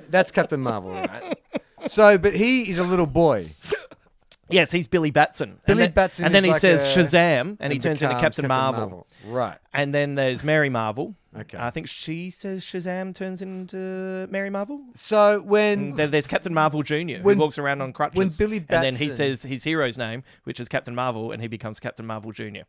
that's Captain Marvel, right? So, but he is a little boy. Yes, he's Billy Batson. Billy Batson And then is he like says a- Shazam, and he turns into becomes Captain Marvel. Right. And then there's Mary Marvel. Okay. I think she says Shazam turns into Mary Marvel. So And when then there's Captain Marvel Jr., who When- walks around on crutches. when Billy And then he Batson- says his hero's name, which is Captain Marvel, and he becomes Captain Marvel Jr.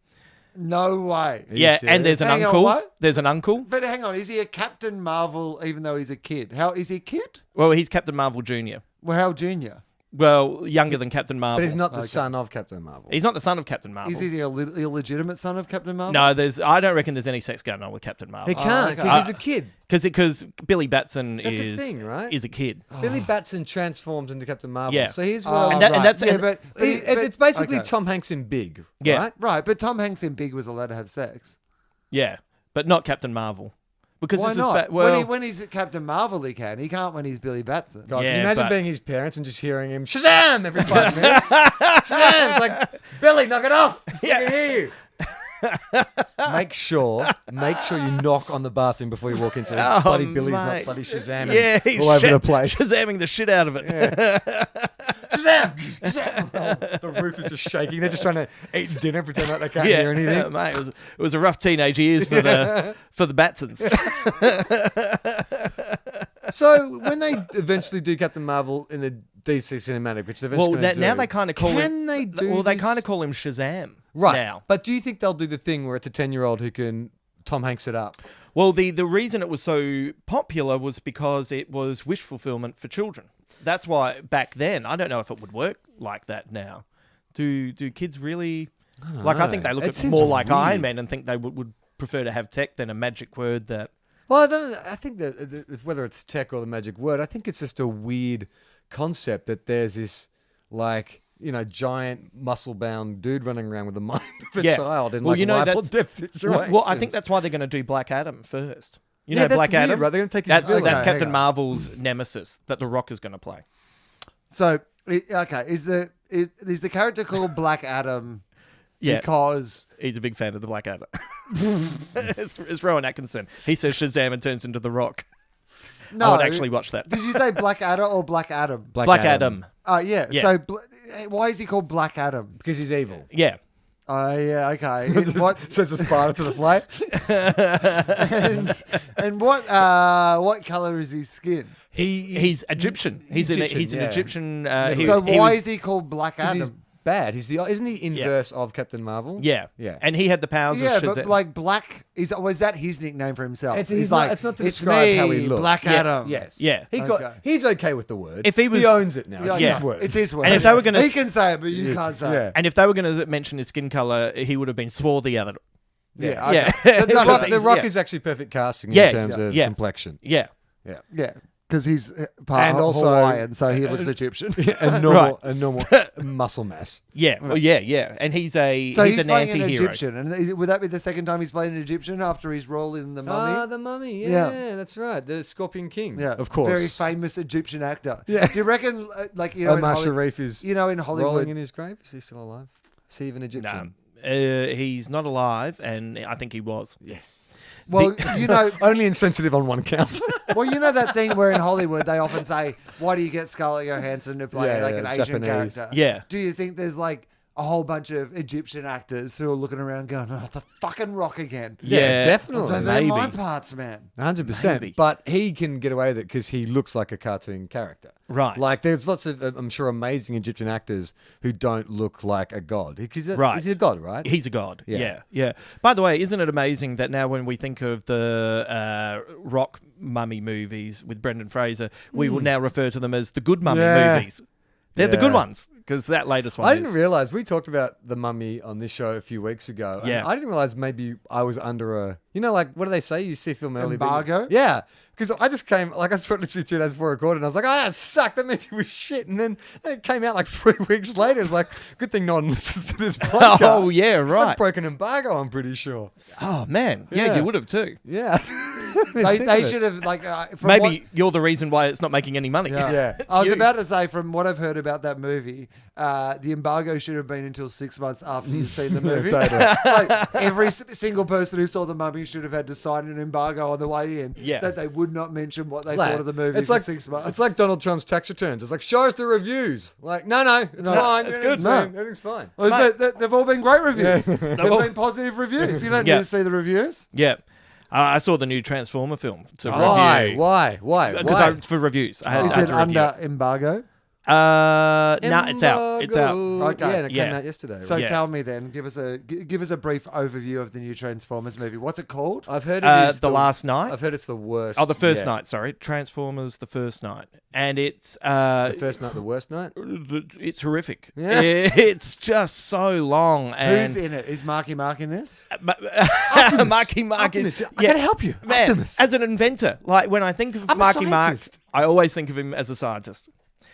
No way. you Yeah, serious? and there's an Hang on, uncle. what? There's an uncle. But hang on, is he a Captain Marvel even though he's a kid? How is he a kid? Well, he's Captain Marvel Jr. Well, how junior? Well, younger than Captain Marvel. but he's not the son of Captain Marvel. He's not the son of Captain Marvel. Is he the illegitimate son of Captain Marvel? No, I don't reckon there's any sex going on with Captain Marvel. He can't okay. because he's a kid. Because Billy Batson That's the is thing, right? is a kid. Billy Batson transformed into Captain Marvel. Yeah. So here's what Oh, And that- and right. that's- yeah, and- but it's basically okay. Tom Hanks in Big. Yeah. Right? Right, but Tom Hanks in Big was allowed to have sex. Yeah, but not Captain Marvel. Because Why this not? is well, when he's at Captain Marvel, he can. He can't when he's Billy Batson. God, can Yeah, you imagine but- being his parents and just hearing him Shazam every 5 minutes? Shazam! It's like, Billy, knock it off. I can hear you. Make sure you knock on the bathroom before you walk in so bloody Billy's not mate. bloody Shazamming yeah, he's all over the place. Shazamming the shit out of it. Shazam! Shazam! The roof is just shaking. They're just trying to eat dinner, pretend like they can't Yeah, hear anything. mate, it was a rough teenage years for the Batsons. So when they eventually do Captain Marvel in the DC cinematic, which they're eventually Well, going to do, now they kind of call him. Can they do Well, they this? kind of call him Shazam. Right. Now. But do you think they'll do the thing where it's a 10-year-old who can Tom Hanks it up? Well, the reason it was so popular was because it was wish fulfillment for children. That's why back then, I don't know if it would work like that now. Do kids really? I think they look It at seems more like Iron weird. Man and think they would prefer to have tech than a magic word that. Well, I don't know. I think that whether it's tech or the magic word, I think it's just a weird concept that there's this giant muscle-bound dude running around with the mind of a Yeah. child in Well, life or that's death situations. well, I think that's why they're going to do Black Adam first. You Yeah, know, that's Black weird, Adam, right? They're gonna take his that's villain. that's Okay, Captain hang on. Marvel's nemesis that The Rock is going to play. So Okay, is the character called Black Adam Yeah. because He's a big fan of the Black Adder. it's Rowan Atkinson. He says Shazam and turns into The Rock. no? I would actually watch that. Did you say Black Adder or Black Adam? Black Adam. Oh yeah. Yeah. So why is he called Black Adam? Because he's evil. Yeah. Oh yeah. Okay. What Says the spider to the fly. and what color is his skin? He's Egyptian. He's an Egyptian, yeah. Egyptian. So why is he called Black He's Adam? bad. Isn't he inverse of Captain Marvel? Yeah. Yeah. And he had the powers Yeah, of Shazam. but like Black was that his nickname for himself? It's not to it's describe me, how he looks. Black Adam. Yes. Yeah. Okay. He's okay with the word. If he was- owns it now. It's Yeah, his word. It's his word. And if they were gonna- he can say it, but you can't say Yeah. it. And if they were going to mention his skin color, he would have been swarthy other. Yeah, Yeah. The Rock Yeah. is actually perfect casting Yeah. in terms of Yeah. complexion. Yeah. Yeah. Yeah, because he's part And also- Hawaiian, so he looks Egyptian. And normal muscle mass. Yeah. Well, yeah. And he's a So he's an playing an anti-hero. Egyptian, and would that be the second time he's played an Egyptian after his role in The Mummy? The Mummy. Yeah. Yeah, that's right. The Scorpion King. Yeah, of course. very famous Egyptian actor. Yeah. Do you reckon, like in Omar Hollywood, Sharif is in Hollywood, rolling in his grave. Is he still alive? Is he even Egyptian? He's not alive, and I think he was. Yes. well, Only insensitive on one count. that thing where in Hollywood they often say, "Why do you get Scarlett Johansson to play Yeah, an Asian Japanese. character?" Yeah. Do you think there's like a whole bunch of Egyptian actors who are looking around going, "Oh, the fucking Rock again"? Yeah, definitely. They're my maybe. parts, man. 100%. Maybe. But he can get away with it because he looks like a cartoon character. Right. Like, there's lots of, I'm sure, amazing Egyptian actors who don't look like a god. Right. He's a god, right? He's a god. Yeah. Yeah. By the way, isn't it amazing that now when we think of the Rock mummy movies with Brendan Fraser, we will now refer to them as the good mummy Yeah. movies. They're the good Yeah. ones because that latest one I is... didn't realize, we talked about The Mummy on this show a few weeks ago. and Yeah. I didn't realize maybe I was under a, like, what do they say? You see a film early. but you- Embargo? Yeah. Because I just came, like, I saw it literally 2 days before recording, and I was like, that sucked. That movie was shit. And then it came out like 3 weeks later. It's like, good thing no one listens to this podcast. Oh, yeah, It's like right. broken embargo, I'm pretty sure. Oh, man. Yeah, Yeah. you would have too. Yeah. They should have from Maybe what- you're the reason why it's not making any money. Yeah. I was you. about to say, from what I've heard about that movie, the embargo should have been until 6 months after you've seen the movie. totally. Like, every single person who saw The Mummy should have had to sign an embargo on the way in. Yeah. That they would not mention what they Like, thought of the movie it's for like 6 months. It's like Donald Trump's tax returns. It's like, show us the reviews. Like, no, it's fine. it's Everything's good. fine. Everything's fine. Well, they've all been great reviews. Yeah. They've all- been positive reviews. You don't Yeah. need to see the reviews. Yeah. I saw the new Transformer film to Why? review. Why? Because for reviews. I had, Is I had it to review under embargo? No, it's out. It's out. Okay. Yeah, and it Yeah. came out yesterday. So Yeah. tell me then, give us a brief overview of the new Transformers movie. What's it called? I've heard it is The Last Night. I've heard it's the worst. Oh, the first yeah. night. Sorry, Transformers: The First Night, and it's The first night, the worst night. it's horrific. Yeah. It's just so long. And Who's in it? Is Marky Mark in this? Marky Mark is. Optimus, I gotta help you. Man, Optimus. as an inventor, like when I think of I'm a Marky Mark, scientist. I always think of him as a scientist.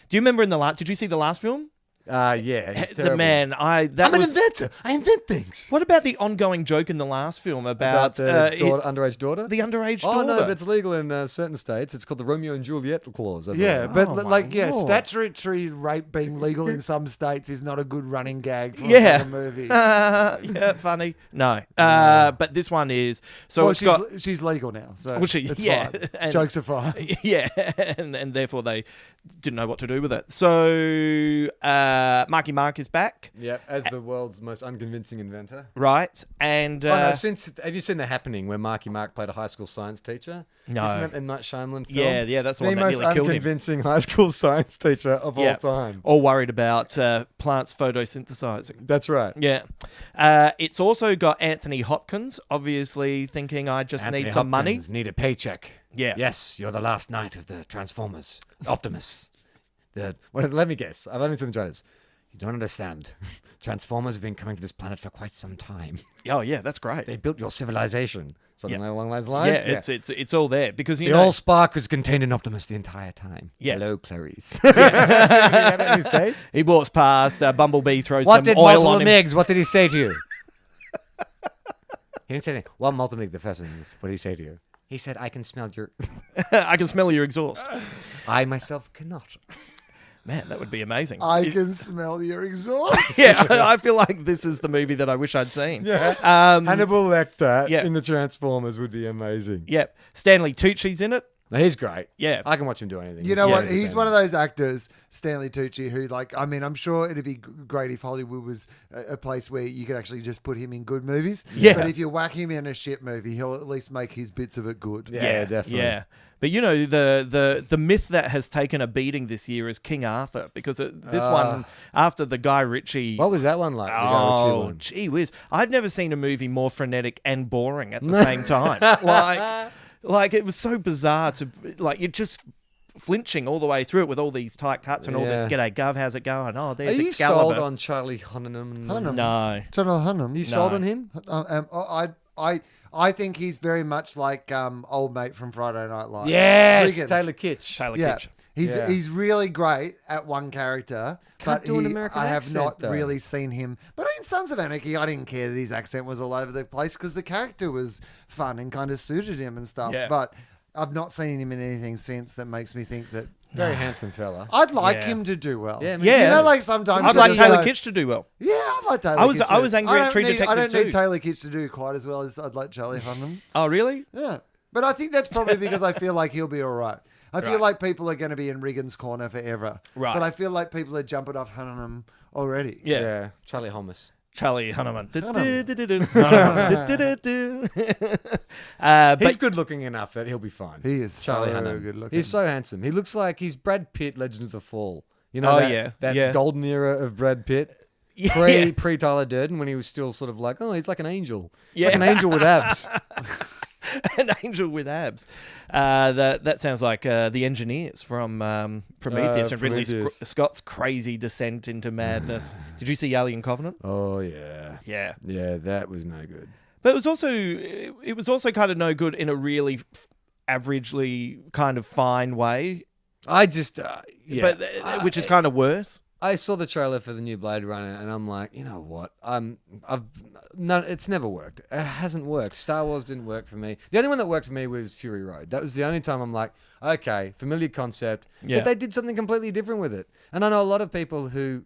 Do you remember in the last? Did you see the last film? Yeah, he's The terrible. man, I'm an inventor. I invent things. What about the ongoing joke in the last film About about, the underage daughter? the underage Oh, daughter? no, but it's legal in certain states. It's called the Romeo and Juliet clause. I Yeah, believe. but Oh, my like, Lord. statutory rape being legal in some states is not a good running gag for Yeah. a fucking movie. Yeah, funny. No, but this one is so Well, it's got she's legal now, so Well, she- it's yeah, fine. and- Jokes are fine. yeah, and therefore they didn't know what to do with it. So Marky Mark is back, Yep, as the world's most unconvincing inventor. right? And Oh, no, have you seen The Happening where Marky Mark played a high school science teacher? No. Isn't that a Night Shyamalan film? Yeah, that's the one that most nearly killed him. unconvincing high school science teacher of all Yeah. time. All worried about plants photosynthesizing. That's right. Yeah. It's also got Anthony Hopkins, obviously thinking I just need some money. Need a paycheck. Yeah. Yes, you're the last knight of the Transformers. Optimus. Let me guess. I've only seen the trailers. You don't understand. Transformers have been coming to this planet for quite some time. Oh yeah, that's great. They built your civilization. Something Yeah. along those lines. Yeah, it's all there because you The know. all spark was contained in Optimus the entire time. Yeah. Hello, Clarice. Have you had that on stage? He walks past, Bumblebee throws What some did oil Multiple on him. Miggs? What did he say to you? He didn't say anything. Well, Multiple Mig, the first things. What did he say to you? He said, I can smell your... I can smell your exhaust. I myself cannot. Man, that would be amazing. I can smell your exhaust. Yeah, I feel like this is the movie that I wish I'd seen. Yeah. Hannibal Lecter in the Transformers would be amazing. Yep. Stanley Tucci's in it. No, he's great. Yeah. I can watch him do anything. You know Yeah, what? He's one of those actors, Stanley Tucci, who, like, I mean, I'm sure it'd be great if Hollywood was a place where you could actually just put him in good movies. Yeah. But if you whack him in a shit movie, he'll at least make his bits of it good. Yeah, definitely. Yeah. But you know, the myth that has taken a beating this year is King Arthur, because this one, after the Guy Ritchie... What was that one like? The Guy Ritchie one? Gee whiz. I've never seen a movie more frenetic and boring at the same time. Like, it was so bizarre to... Like, you're just flinching all the way through it with all these tight cuts and all this, g'day, Gov, how's it going? Oh, there's Are you Excalibur. sold on Charlie Hunnam? No. Charlie Hunnam. You sold on him? I think he's very much like old mate from Friday Night Live. Yes, Riggins. Taylor Kitsch. Taylor Yeah. Kitsch. He's really great at one character, Can't but do an American I have accent, not though. really seen him. But in Sons of Anarchy, I didn't care that his accent was all over the place because the character was fun and kind of suited him and stuff. Yeah. But I've not seen him in anything since that makes me think that Very handsome fella. I'd like Yeah. him to do well. Yeah, me You Yeah. know, like sometimes I'd like it's Taylor like- Kitsch to do well. Yeah, I'd like Taylor I was- Kitsch. I was angry I at don't True need- Detective I don't need 2. Taylor Kitsch to do quite as well as I'd like Charlie Hunnam. Oh, really? Yeah. But I think that's probably because I feel like he'll be all right. I feel Right. like people are going to be in Riggins' corner forever. Right. But I feel like people are jumping off Hunnam already. Yeah. Charlie Hummus. Charlie Hunnam. He's good looking enough that he'll be fine. He is Charlie so Hunnam. good looking. He's so handsome. He looks like he's Brad Pitt, Legends of the Fall. You know Oh, that, yeah. that Yeah. golden era of Brad Pitt? Yeah. Pre Tyler Durden, when he was still sort of like, oh, he's like an angel. He's Yeah. like an angel with abs. An angel with abs. That sounds like the engineers from Prometheus and Ridley Prometheus. Scott's crazy descent into madness. Did you see Alien Covenant? Oh, yeah. Yeah, Yeah, that was no good. but it was also kind of no good in a really averagely kind of fine way, I just, yeah. but which is kind of worse. I saw the trailer for the new Blade Runner, and I'm like, you know what? It's never worked. It hasn't worked. Star Wars didn't work for me. The only one that worked for me was Fury Road. That was the only time I'm like, okay, familiar concept, Yeah. but they did something completely different with it. And I know a lot of people who,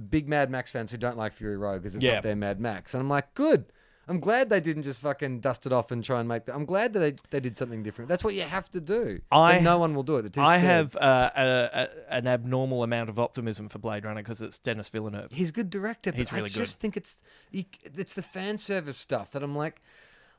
big Mad Max fans who don't like Fury Road because it's Yeah. not their Mad Max, and I'm like, good. I'm glad they didn't just fucking dust it off and try and make that. I'm glad that they did something different. That's what you have to do. But no one will do it. They're too I scared. have an abnormal amount of optimism for Blade Runner because it's Denis Villeneuve. He's a good director, but He's really I just think it's the fan service stuff that I'm like,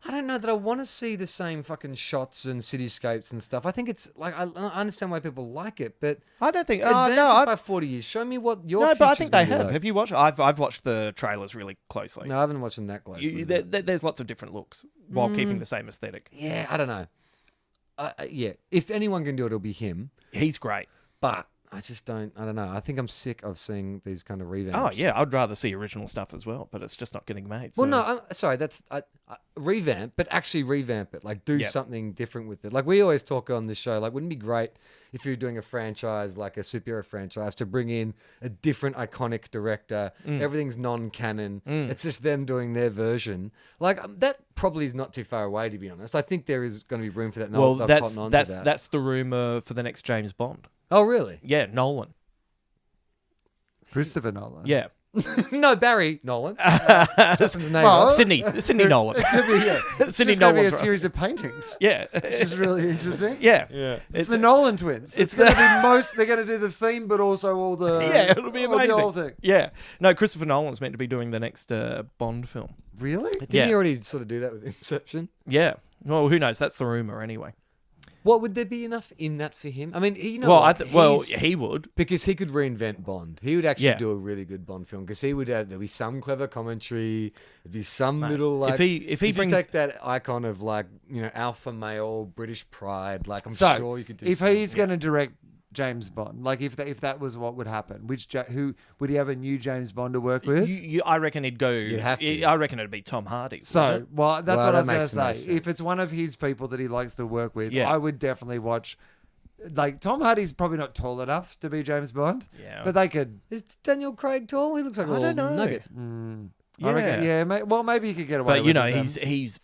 I don't know that I want to see the same fucking shots and cityscapes and stuff. I think it's like I understand why people like it, but I don't think. advance no, it by 40 years. Show me what your no, but I future's think they gonna be have. like. Have you watched? I've watched the trailers really closely. No, I haven't watched them that closely. There's lots of different looks while keeping the same aesthetic. Yeah, I don't know. Yeah, if anyone can do it, it'll be him. He's great. But I just don't. I don't know. I think I'm sick of seeing these kind of revamps. Oh yeah, I'd rather see original stuff as well, but it's just not getting made. Well, so- no, I'm sorry. That's revamp, but actually revamp it. Like, do Yep. something different with it. Like, we always talk on this show. Like, wouldn't it be great if you're doing a franchise, like a superhero franchise, to bring in a different iconic director? Everything's non-canon. It's just them doing their version. Like, that probably is not too far away, to be honest. I think there is going to be room for that. Well, They'll that's cotton on to that's that. that's the rumor for the next James Bond. Oh, really? Yeah, Nolan. Christopher Nolan. Yeah, No, Barry Nolan. Justin's name. Well, Sydney Nolan. It could be, yeah. It's Sydney just going to be a Nolan's right. series of paintings. Yeah, Which is really interesting. yeah, Yeah. It's the Nolan twins. It's it's going to be most. They're going to do the theme, but also all the. yeah. It'll be all amazing. The whole thing. Yeah, no, Christopher Nolan's meant to be doing the next Bond film. Really? Didn't Yeah. he already sort of do that with Inception? Yeah. Well, who knows? That's the rumor anyway. What would there be enough in that for him? I mean, you know, well, what? He's- he would. because he could reinvent Bond. He would actually Yeah. do a really good Bond film because he would. There'd be some clever commentary. There'd be some little like. if he brings you take that icon of like alpha male British pride, like I'm So, sure you could do. if something. he's going to direct James Bond, like if that was what would happen, who would he have a new James Bond to work with? I reckon he'd go. You'd have to. I reckon it'd be Tom Hardy. So, wouldn't it? well, that's Well, what I that was going to makes the most say. sense. If it's one of his people that he likes to work with, Yeah. I would definitely watch. Like Tom Hardy's probably not tall enough to be James Bond, Yeah. but they could. Is Daniel Craig tall? He looks like a I little don't know. nugget. I reckon, Yeah. well, maybe he could get away. But you with know, it then. he's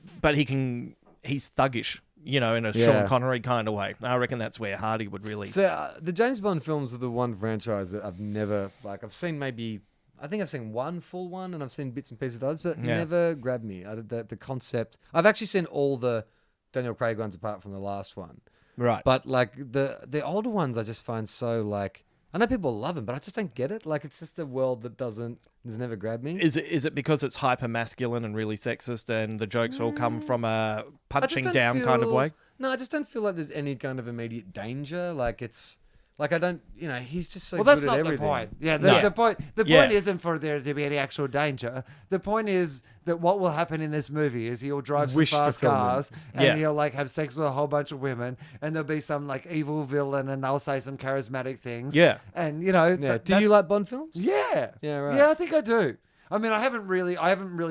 thuggish. in a Sean Connery kind of way. I reckon that's where Hardy would really. So the James Bond films are the one franchise that I've never I've seen I think I've seen one full one, and I've seen bits and pieces of others, but never grabbed me. The concept. I've actually seen all the Daniel Craig ones apart from the last one. Right. But like the older ones, I just find so like. I know people love them, but I just don't get it. Like, it's just a world that has never grabbed me. Is it because it's hyper masculine and really sexist, and the jokes all come from a punching down kind of way? No, I just don't feel like there's any kind of immediate danger. Like, it's like I don't, he's just so that's good not at everything. the point. Yeah, the point. The Yeah. point isn't for there to be any actual danger. The point is that what will happen in this movie is he'll drive some Wish fast fulfillment. cars and Yeah. he'll like have sex with a whole bunch of women, and there'll be some like evil villain, and they'll say some charismatic things. Yeah. and Yeah. Do you like Bond films? Yeah. Yeah, right. Yeah, I think I do. I mean, I haven't really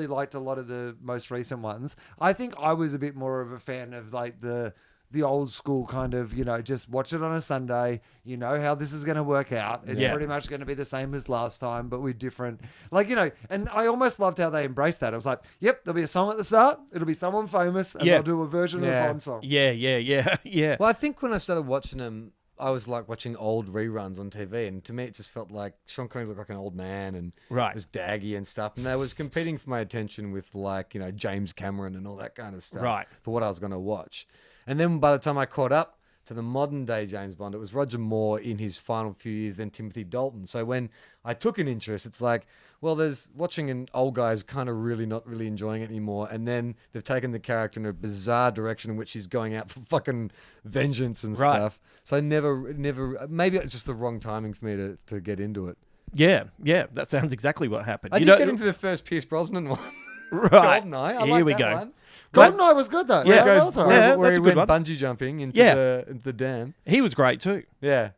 liked a lot of the most recent ones. I think I was a bit more of a fan of like the old school kind of, just watch it on a Sunday. You know how this is going to work out. It's pretty much going to be the same as last time, but with different, and I almost loved how they embraced that. I was like, yep, there'll be a song at the start. It'll be someone famous, and they'll do a version of the Bond song. Yeah. Well, I think when I started watching them, I was like watching old reruns on TV, and to me, it just felt like Sean Connery looked like an old man, and was daggy and stuff, and they was competing for my attention with James Cameron and all that kind of stuff, for what I was going to watch. And then by the time I caught up to the modern day James Bond, it was Roger Moore in his final few years, then Timothy Dalton. So when I took an interest, it's like, well, there's watching an old guy's kind of really not really enjoying it anymore. And then they've taken the character in a bizarre direction in which he's going out for fucking vengeance and stuff. So I never, maybe it's just the wrong timing for me to get into it. Yeah. That sounds exactly what happened. I did get into the first Pierce Brosnan one. Right. GoldenEye. I Here like we that go. one. GoldenEye was good though. Yeah. That was all right. Yeah. Where that's he a good went one. bungee jumping into the dam. He was great too. Yeah.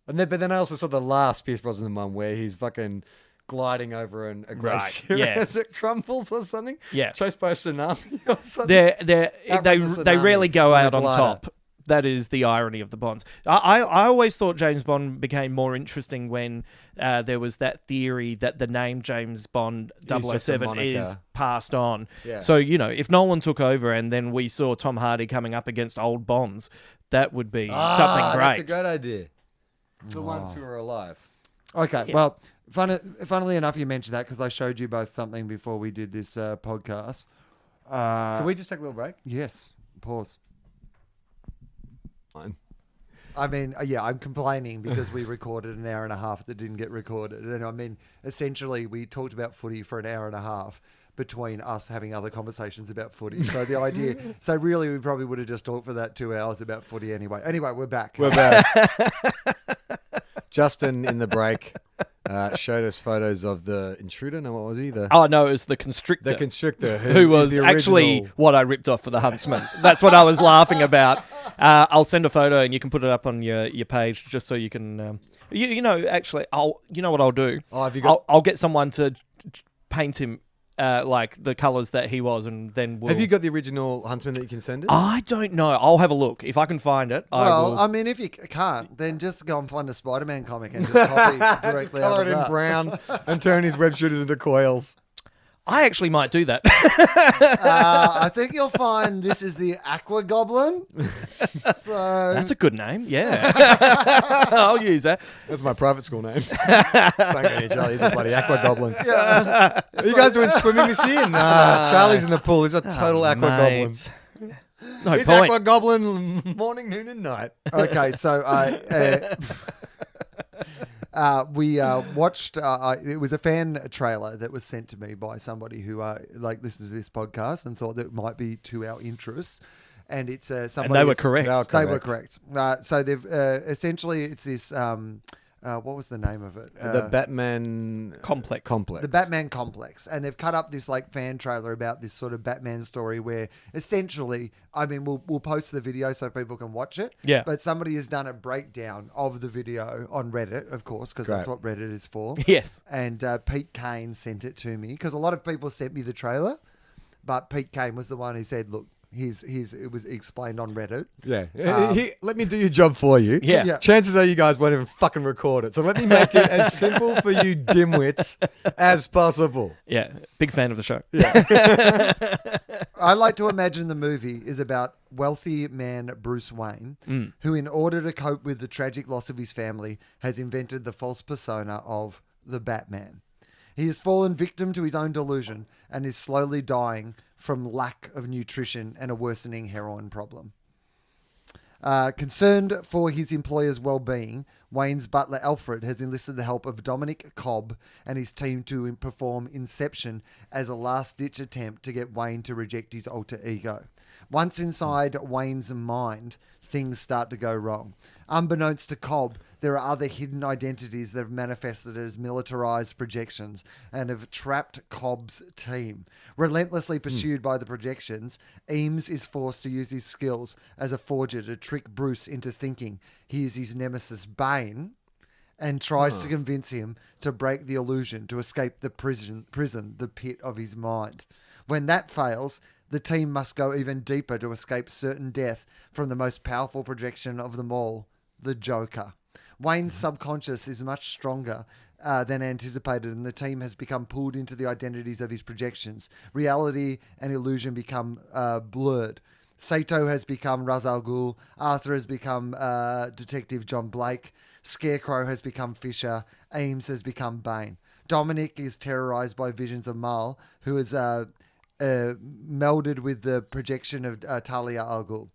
But then I also saw the last Pierce Brosnan one where he's fucking gliding over a glacier as it crumbles or something. Yeah. Chased by a tsunami or something. They rarely go out on top. That is the irony of the Bonds. I always thought James Bond became more interesting when there was that theory that the name James Bond 007 is passed on. Yeah. So, if Nolan took over and then we saw Tom Hardy coming up against old Bonds, that would be something great. That's a great idea. The ones who are alive. Okay, well, funnily enough, you mentioned that because I showed you both something before we did this podcast. Can we just take a little break? Yes. Pause. Fine. I mean, I'm complaining because we recorded an hour and a half that didn't get recorded. And I mean, essentially, we talked about footy for an hour and a half between us having other conversations about footy. So the idea, really, we probably would have just talked for that 2 hours about footy anyway. Anyway, we're back. Justin, in the break, showed us photos of the intruder. No, what was he? Oh, no, it was the constrictor. The constrictor. Who was actually what I ripped off for the Huntsman. That's what I was laughing about. I'll send a photo and you can put it up on your page just so you can... actually, you know what I'll do? Oh, have you got... I'll get someone to paint him like the colours that he was, and then we'll... Have you got the original Huntsman that you can send us? I don't know. I'll have a look. If I can find it, I will. I mean, if you can't, then just go and find a Spider-Man comic and just copy directly just colour it in brown and turn his web shooters into coils. I actually might do that. I think you'll find this is the Aqua Goblin. So that's a good name. Yeah, I'll use that. That's my private school name. Thank you, Charlie. He's a bloody Aqua Goblin. Yeah. Are you guys doing swimming this year? Nah, Charlie's in the pool. He's a total Aqua Goblin. No He's point. Aqua Goblin morning, noon, and night. Okay, so we watched. It was a fan trailer that was sent to me by somebody who listens to this podcast and thought that it might be to our interests. And it's somebody. And they were correct. They were correct. So they've essentially it's this. What was the name of it? The Batman Complex. The Batman Complex. And they've cut up this fan trailer about this sort of Batman story where essentially, I mean, we'll post the video so people can watch it. Yeah. But somebody has done a breakdown of the video on Reddit, of course, because that's what Reddit is for. Yes. And Pete Kane sent it to me because a lot of people sent me the trailer, but Pete Kane was the one who said, look, it was explained on Reddit. Yeah. Let me do your job for you. Yeah. Chances are you guys won't even fucking record it. So let me make it as simple for you dimwits as possible. Yeah. Big fan of the show. Yeah. I like to imagine the movie is about wealthy man Bruce Wayne, who, in order to cope with the tragic loss of his family, has invented the false persona of the Batman. He has fallen victim to his own delusion and is slowly dying from lack of nutrition and a worsening heroin problem. Concerned for his employer's well-being, Wayne's butler Alfred has enlisted the help of Dominic Cobb and his team to perform Inception as a last-ditch attempt to get Wayne to reject his alter ego. Once inside Wayne's mind, things start to go wrong. Unbeknownst to Cobb, there are other hidden identities that have manifested as militarized projections and have trapped Cobb's team. Relentlessly pursued by the projections, Eames is forced to use his skills as a forger to trick Bruce into thinking he is his nemesis Bane, and tries to convince him to break the illusion to escape the prison, the pit of his mind. When that fails, the team must go even deeper to escape certain death from the most powerful projection of them all, the Joker. Wayne's subconscious is much stronger than anticipated, and the team has become pulled into the identities of his projections. Reality and illusion become blurred. Sato has become Ra's al Ghul. Arthur has become Detective John Blake. Scarecrow has become Fisher. Eames has become Bane. Dominic is terrorized by visions of Mal, who is melded with the projection of Talia al Ghul.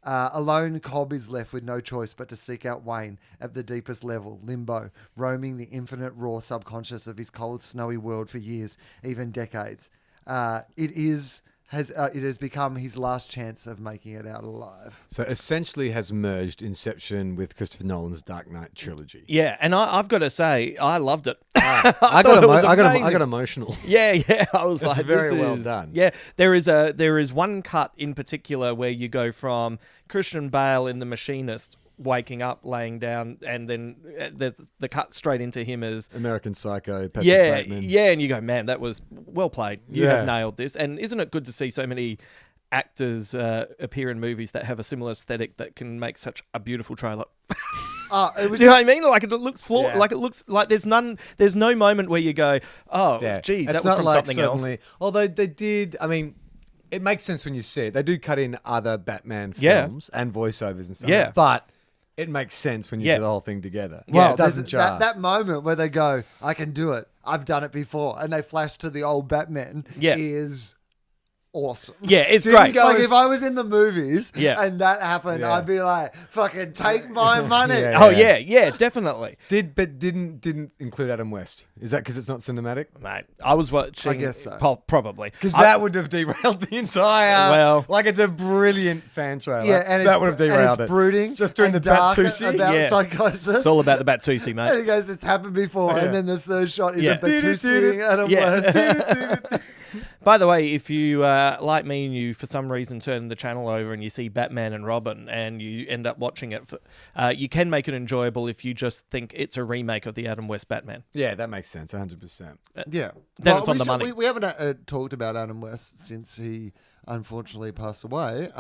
Alone, Cobb is left with no choice but to seek out Wayne at the deepest level, limbo, roaming the infinite raw subconscious of his cold, snowy world for years, even decades. It has become his last chance of making it out alive. So essentially has merged Inception with Christopher Nolan's Dark Knight trilogy. Yeah, and I've got to say, I loved it. I got emotional. Yeah. I was It's like, very this well is- done. Yeah, there is one cut in particular where you go from Christian Bale in The Machinist waking up, laying down, and then the cut straight into him as American Psycho, Patrick yeah, Bateman. yeah, and you go, man, that was well played. You Yeah. have nailed this. And isn't it good to see so many actors appear in movies that have a similar aesthetic that can make such a beautiful trailer? It was Do you know what I mean? Like it looks flawed. Yeah. Like it looks like there's no moment where you go, oh, geez, that It's was not from like something else. suddenly- Although they did, I mean, it makes sense when you see it. They do cut in other Batman Yeah. films and voiceovers and stuff. Yeah. But it makes sense when you Yeah. see the whole thing together. Well, It doesn't there's jar. that moment where they go, I can do it. I've done it before. And they flash to the old Batman Yeah. is awesome. Yeah, it's Didn't great. go- Like as- if I was in the movies Yeah. and that happened, Yeah. I'd be like, fucking take my money. Yeah. Oh yeah, definitely, Didn't include Adam West. Is that because it's not cinematic? mate. I was watching. I guess so. Probably Because I- that would have derailed the entire. Well- like it's a brilliant fan trailer. Yeah, and that would have and derailed it's it. brooding. Just during and the dark Batusi. about Yeah. psychosis. It's all about the Batusi, and mate. he goes, it's happened before. Yeah. And then the third shot is Yeah. a Batusi Adam Yeah. West. By the way, if you like me and you for some reason turn the channel over and you see Batman and Robin and you end up watching it, you can make it enjoyable if you just think it's a remake of the Adam West Batman. Yeah, that makes sense. 100%. Yeah. Then it's on the we money. We haven't talked about Adam West since he unfortunately passed away.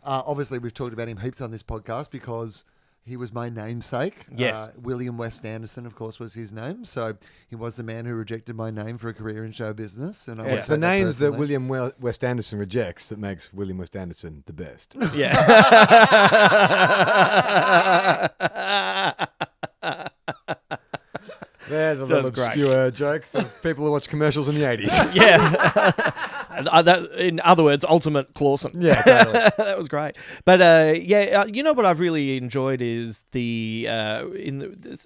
Obviously, we've talked about him heaps on this podcast because he was my namesake. Yes. William West Anderson, of course, was his name. So he was the man who rejected my name for a career in show business. And I It's always the take that names that personally. William West Anderson rejects that makes William West Anderson the best. Yeah. There's a little That's great. obscure joke for people who watch commercials in the 80s. Yeah. In other words, ultimate Clawson. Yeah, totally. That was great. But you know what I've really enjoyed is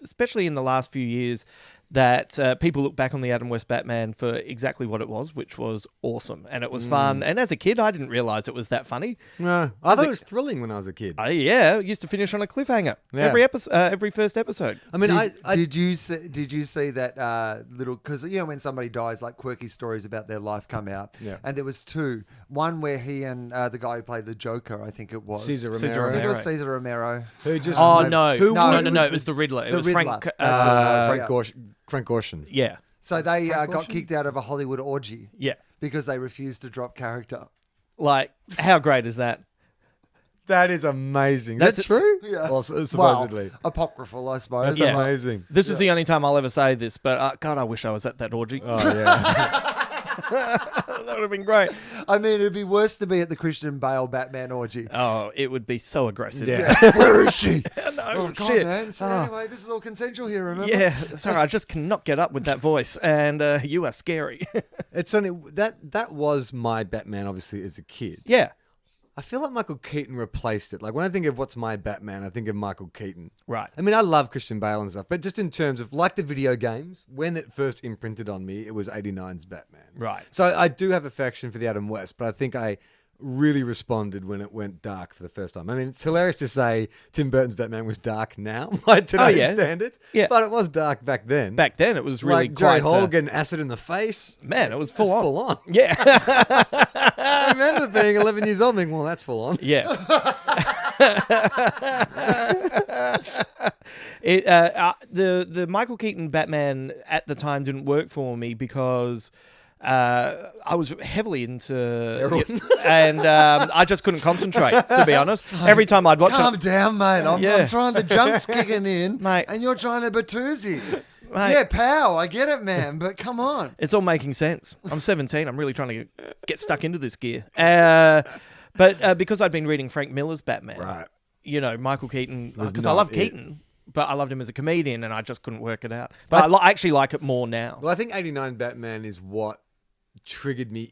especially in the last few years, that people look back on the Adam West Batman for exactly what it was, which was awesome. And it was fun. And as a kid, I didn't realize it was that funny. No, I thought it was thrilling when I was a kid. It used to finish on a cliffhanger. Yeah. Every first episode. I mean, Did you see that little? Because you know when somebody dies, like quirky stories about their life come out. Yeah. And there was two. One where he and the guy who played the Joker, I think it was Cesar Cesar Romero, I think it Romero. was Cesar Romero. who just Oh, maybe- no. Who No, would- no, it no. was It was the Riddler. It the was Riddler. Frank. Frank Gorshin. Yeah. So they got Gorshin? kicked out of a Hollywood orgy Yeah. because they refused to drop character. Like, how great is that? That is amazing. That's That's true? Yeah. Well, supposedly. Well, apocryphal, I suppose. That's Yeah. amazing. This is the only time I'll ever say this, but God, I wish I was at that orgy. Oh, yeah. That would have been great. I mean, it'd be worse to be at the Christian Bale Batman orgy. Oh, it would be so aggressive. Where is she? No, Oh, God, shit. man. So anyway, this is all consensual here, remember? Yeah, sorry, I just cannot get up with that voice, and you are scary. It's only that was my Batman, obviously, as a kid. Yeah, I feel like Michael Keaton replaced it. Like when I think of what's my Batman, I think of Michael Keaton. right. I mean, I love Christian Bale and stuff, but just in terms of like the video games, when it first imprinted on me, it was '89's Batman. Right. So I do have affection for the Adam West, but I think I really responded when it went dark for the first time. I mean, it's hilarious to say Tim Burton's Batman was dark now by today's standards, but it was dark back then. Back then, it was really like Jerry quite... Hall getting acid in the face. Man, it was full on. Full on. Yeah. I remember being 11 years old and thinking, well, that's full on. Yeah. The Michael Keaton Batman at the time didn't work for me because I was heavily into and I just couldn't concentrate, to be honest. Every time I'd watch Calm it, down, mate. I'm trying, the junk's kicking in, Mate. and you're trying to Bertuzzi. Mate. Yeah, pow, I get it, man, but come on. it's all making sense. I'm 17. I'm really trying to get stuck into this gear. But because I'd been reading Frank Miller's Batman, Right. you know, Michael Keaton, Was because I not love it. Keaton, but I loved him as a comedian, and I just couldn't work it out. But I actually like it more now. Well, I think '89 Batman is what triggered me